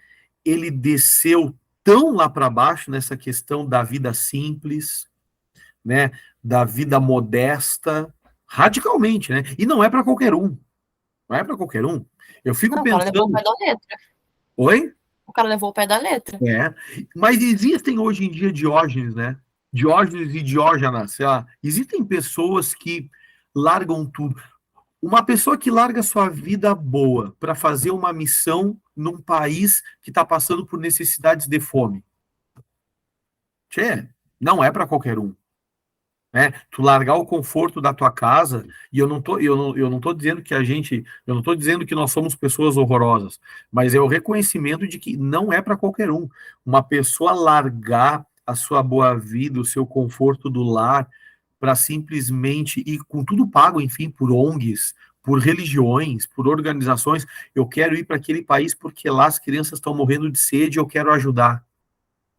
ele desceu tão lá para baixo nessa questão da vida simples, né? Da vida modesta, radicalmente, né? E não é para qualquer um. Não é para qualquer um. Eu fico Não, o cara levou o pensando. pé da letra. Oi? O cara levou o pé da letra. É. Mas existem hoje em dia Diógenes, né? Diógenes e Diógenas, sei lá. Existem pessoas que largam tudo. Uma pessoa que larga sua vida boa para fazer uma missão num país que está passando por necessidades de fome. Tchê, não é para qualquer um. Né? Tu largar o conforto da tua casa, e eu não tô dizendo que eu não tô dizendo que nós somos pessoas horrorosas, mas é o reconhecimento de que não é para qualquer um. Uma pessoa largar a sua boa vida, o seu conforto do lar, para simplesmente, e com tudo pago, enfim, por ONGs, por religiões, por organizações, eu quero ir para aquele país porque lá as crianças estão morrendo de sede, eu quero ajudar.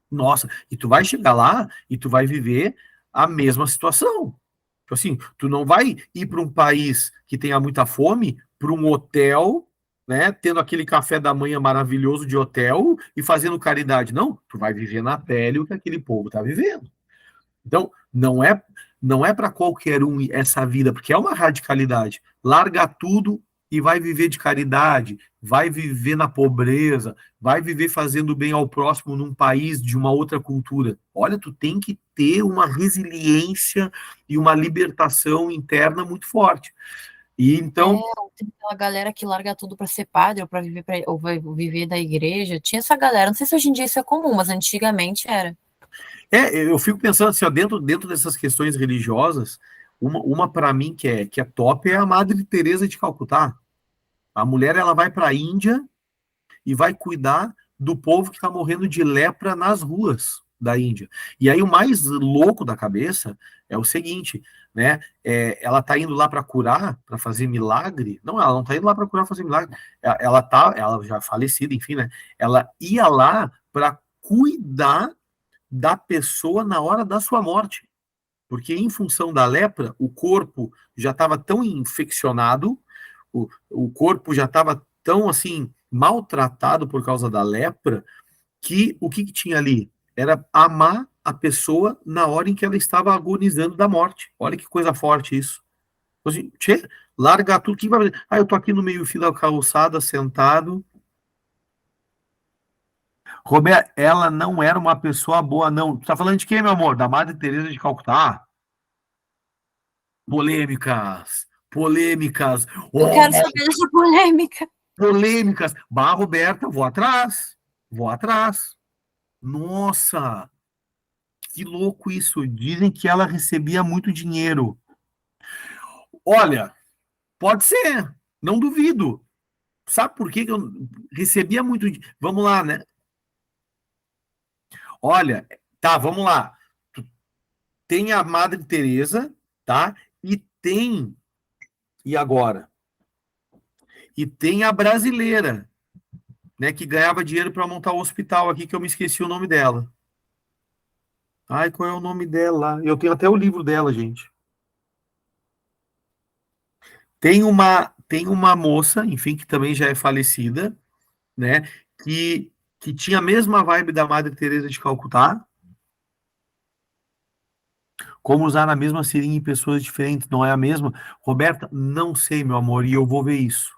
Nossa, e tu vai chegar lá e tu vai viver a mesma situação. Tipo assim, tu não vai ir para um país que tenha muita fome, para um hotel, né, tendo aquele café da manhã maravilhoso de hotel e fazendo caridade. Não, tu vai viver na pele o que aquele povo está vivendo. Então, não é para qualquer um essa vida, porque é uma radicalidade. Larga tudo e vai viver de caridade, vai viver na pobreza, vai viver fazendo bem ao próximo num país de uma outra cultura. Olha, tu tem que ter uma resiliência e uma libertação interna muito forte. E então, tem aquela galera que larga tudo para ser padre ou para viver ou vai viver da igreja. Tinha essa galera, não sei se hoje em dia isso é comum, mas antigamente era. eu fico pensando assim, ó, dentro dessas questões religiosas, uma para mim que é top é a Madre Teresa de Calcutá. A mulher, ela vai para a Índia e vai cuidar do povo que está morrendo de lepra nas ruas da Índia. E aí o mais louco da cabeça é o seguinte, né? Ela está indo lá para curar, para fazer milagre. Não, ela não está indo lá para curar, fazer milagre. Ela já falecida, enfim, né? Ela ia lá para cuidar da pessoa na hora da sua morte. Porque em função da lepra, o corpo já estava tão infeccionado, o corpo já estava tão assim maltratado por causa da lepra, que o que tinha ali? Era amar a pessoa na hora em que ela estava agonizando da morte. Olha que coisa forte isso. Assim, tchê, larga tudo, o que vai fazer? Eu tô aqui no meio-fio da calçada, sentado. Roberto, ela não era uma pessoa boa, não. Tu tá falando de quem, meu amor? Da Madre Teresa de Calcutá? Polêmicas, polêmicas. Eu Oh, quero saber dessa polêmica. polêmicas. Bah, Roberta, vou atrás. Vou atrás. Nossa, que louco isso. Dizem que ela recebia muito dinheiro. Olha, pode ser. Não duvido. Sabe por que eu recebia muito? Vamos lá, né? Olha, tá, vamos lá. Tem a Madre Teresa, tá? E tem. E agora? E tem a brasileira, né? Que ganhava dinheiro para montar o hospital aqui, que eu me esqueci o nome dela. Ai, qual é o nome dela? Eu tenho até o livro dela, gente. Tem uma moça, enfim, que também já é falecida, né? Que, que tinha a mesma vibe da Madre Teresa de Calcutá, como usar a mesma seringa em pessoas diferentes, não é a mesma? Roberta, não sei, meu amor, e eu vou ver isso.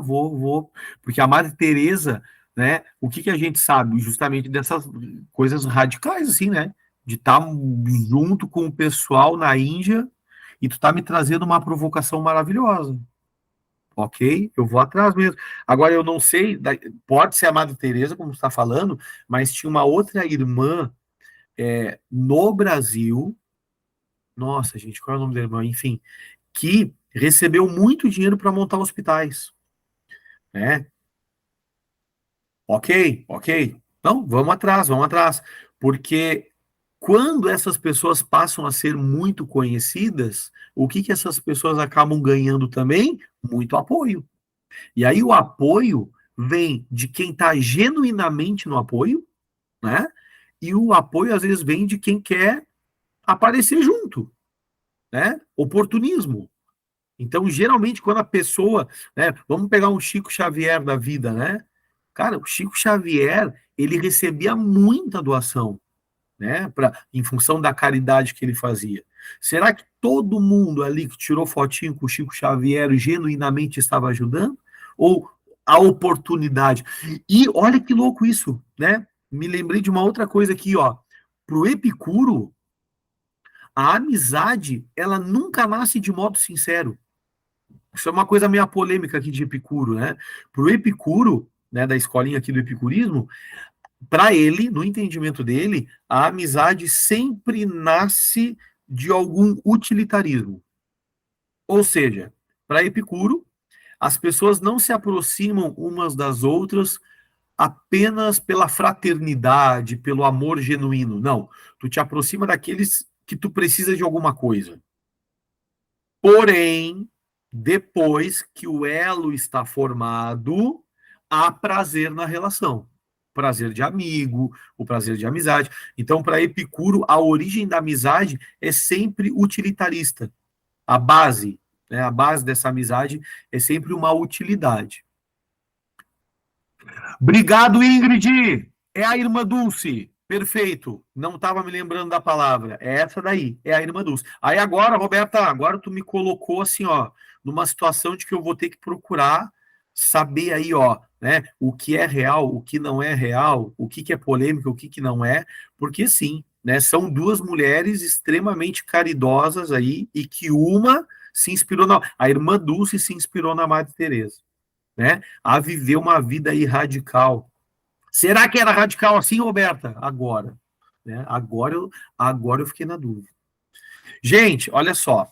Vou. Porque a Madre Teresa, né? O que a gente sabe? Justamente dessas coisas radicais, assim, né? De estar junto com o pessoal na Índia e tu tá me trazendo uma provocação maravilhosa. Ok? Eu vou atrás mesmo. Agora, eu não sei, pode ser a Madre Teresa, como você está falando, mas tinha uma outra irmã no Brasil. Nossa, gente, qual é o nome da irmã? Enfim, que recebeu muito dinheiro para montar hospitais, né? Ok. Então, vamos atrás. Porque quando essas pessoas passam a ser muito conhecidas, o que essas pessoas acabam ganhando também? Muito apoio. E aí o apoio vem de quem está genuinamente no apoio, né? E o apoio, às vezes, vem de quem quer aparecer junto, né? Oportunismo. Então, geralmente, quando a pessoa, né, vamos pegar um Chico Xavier da vida, né? Cara, o Chico Xavier, ele recebia muita doação, né, em função da caridade que ele fazia. Será que todo mundo ali que tirou fotinho com o Chico Xavier genuinamente estava ajudando? Ou a oportunidade? E olha que louco isso, né? Me lembrei de uma outra coisa aqui, ó. Pro Epicuro, a amizade, ela nunca nasce de modo sincero. Isso é uma coisa meio polêmica aqui de Epicuro, né? Para o Epicuro, né, da escolinha aqui do epicurismo, para ele, no entendimento dele, a amizade sempre nasce de algum utilitarismo. Ou seja, para Epicuro, as pessoas não se aproximam umas das outras apenas pela fraternidade, pelo amor genuíno. Não, tu te aproxima daqueles que tu precisa de alguma coisa. Porém, depois que o elo está formado, há prazer na relação. Prazer de amigo, o prazer de amizade. Então, para Epicuro, a origem da amizade é sempre utilitarista. A base, né, a base dessa amizade é sempre uma utilidade. Obrigado, Ingrid. É a irmã Dulce. Perfeito. Não estava me lembrando da palavra. É essa daí. É a irmã Dulce. Aí agora, Roberta, agora tu me colocou assim, ó, numa situação de que eu vou ter que procurar saber aí, ó, né, o que é real, o que não é real, o que é polêmico, o que não é, porque sim, né, são duas mulheres extremamente caridosas aí e que uma se inspirou a irmã Dulce se inspirou na Madre Teresa, né, a viver uma vida aí radical. Será que era radical assim, Roberta? Agora. Né? Agora eu fiquei na dúvida. Gente, olha só.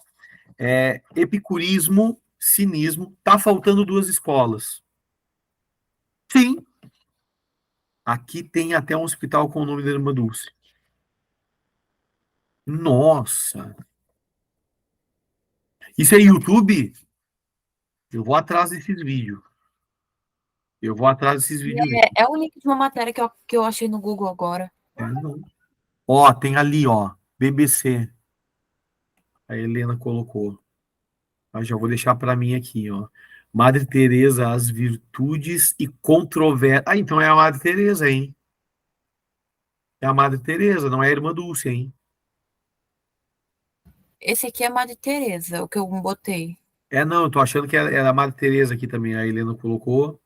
Epicurismo, cinismo, tá faltando duas escolas. Sim. Aqui tem até um hospital com o nome da Irmã Dulce. Nossa. Isso é YouTube? Eu vou atrás desses vídeos. Eu vou atrás desses vídeos mesmo. É o link de uma matéria que eu achei no Google agora. Ó, tem ali, ó. BBC. A Helena colocou. Eu já vou deixar para mim aqui, ó. Madre Teresa, as virtudes e controvérsias. Ah, então é a Madre Teresa, hein? É a Madre Teresa, não é a Irmã Dulce, hein? Esse aqui é a Madre Teresa, o que eu botei. Não, eu tô achando que é a Madre Teresa aqui também. A Helena colocou.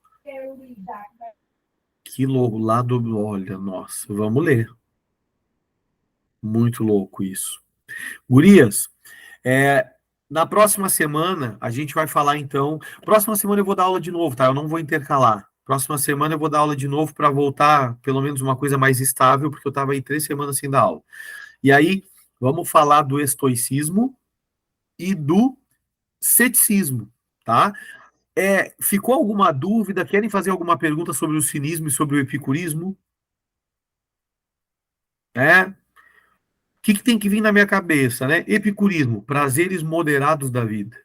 Que louco, lá do. Olha, nossa, vamos ler. Muito louco isso. Gurias, é, na próxima semana a gente vai falar então. Próxima semana eu vou dar aula de novo, tá? Eu não vou intercalar. Próxima semana eu vou dar aula de novo para voltar pelo menos uma coisa mais estável, porque eu estava aí 3 semanas sem dar aula. E aí, vamos falar do estoicismo e do ceticismo, tá? Ficou alguma dúvida? Querem fazer alguma pergunta sobre o cinismo e sobre o epicurismo? O que tem que vir na minha cabeça, né? Epicurismo, prazeres moderados da vida.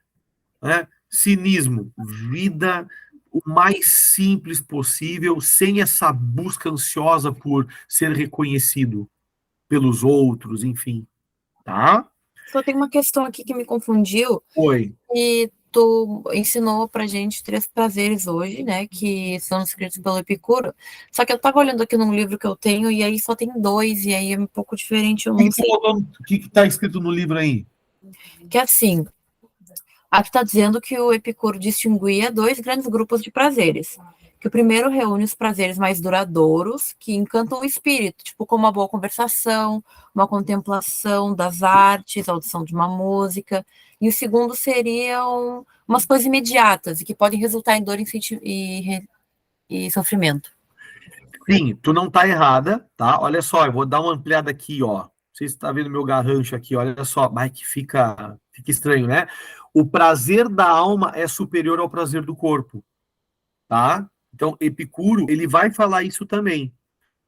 Né? Cinismo, vida o mais simples possível, sem essa busca ansiosa por ser reconhecido pelos outros, enfim, tá? Só tem uma questão aqui que me confundiu. Oi. E tu ensinou pra gente 3 prazeres hoje, né? Que são escritos pelo Epicuro. Só que eu tava olhando aqui num livro que eu tenho e aí só tem 2, e aí é um pouco diferente. Eu não sei. O que está escrito no livro aí? Que assim, aqui está dizendo que o Epicuro distinguia 2 grandes grupos de prazeres. Que o primeiro reúne os prazeres mais duradouros, que encantam o espírito, tipo como uma boa conversação, uma contemplação das artes, a audição de uma música. E o segundo seriam umas coisas imediatas e que podem resultar em dor e sofrimento. Sim, tu não tá errada, tá? Olha só, eu vou dar uma ampliada aqui, ó. Você está vendo meu garrancho aqui, olha só. Ai, que fica estranho, né? O prazer da alma é superior ao prazer do corpo, tá? Então, Epicuro, ele vai falar isso também.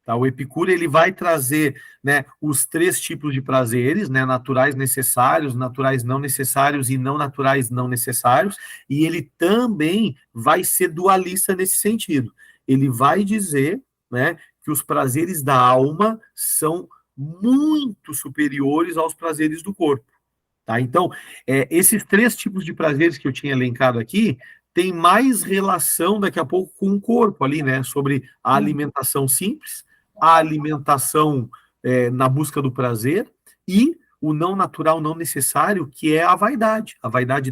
Tá? O Epicuro ele vai trazer, né, os 3 tipos de prazeres, né, naturais necessários, naturais não necessários e não naturais não necessários, e ele também vai ser dualista nesse sentido. Ele vai dizer, né, que os prazeres da alma são muito superiores aos prazeres do corpo. Tá? Então, esses 3 tipos de prazeres que eu tinha elencado aqui tem mais relação daqui a pouco com o corpo ali, né? Sobre a alimentação simples, a alimentação na busca do prazer e o não natural, não necessário, que é a vaidade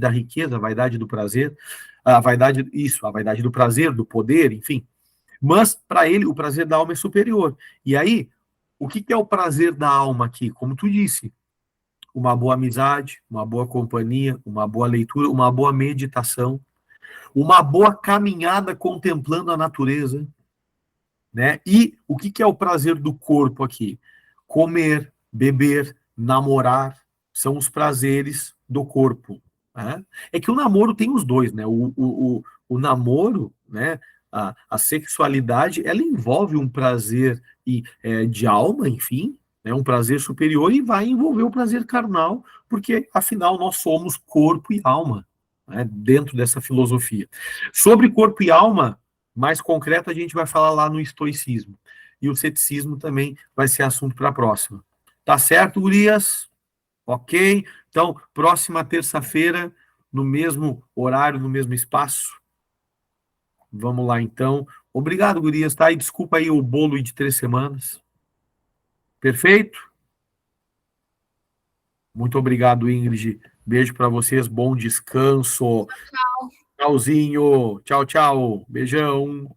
da riqueza, a vaidade do prazer, a vaidade do prazer, do poder, enfim. Mas para ele o prazer da alma é superior. E aí, o que é o prazer da alma aqui? Como tu disse, uma boa amizade, uma boa companhia, uma boa leitura, uma boa meditação, uma boa caminhada contemplando a natureza, né? E o que é o prazer do corpo aqui? Comer, beber, namorar, são os prazeres do corpo. Né? É que o namoro tem os dois, né? O namoro, né? A sexualidade, ela envolve um prazer de alma, enfim, né? Um prazer superior e vai envolver o prazer carnal, porque afinal nós somos corpo e alma, né? Dentro dessa filosofia. Sobre corpo e alma, mais concreto, a gente vai falar lá no estoicismo. E o ceticismo também vai ser assunto para a próxima. Tá certo, gurias? Ok? Então, próxima terça-feira, no mesmo horário, no mesmo espaço. Vamos lá, então. Obrigado, gurias, tá? E desculpa aí o bolo de 3 semanas. Perfeito? Muito obrigado, Ingrid. Beijo para vocês, bom descanso. Tchau. Tchauzinho. Tchau, tchau. Beijão.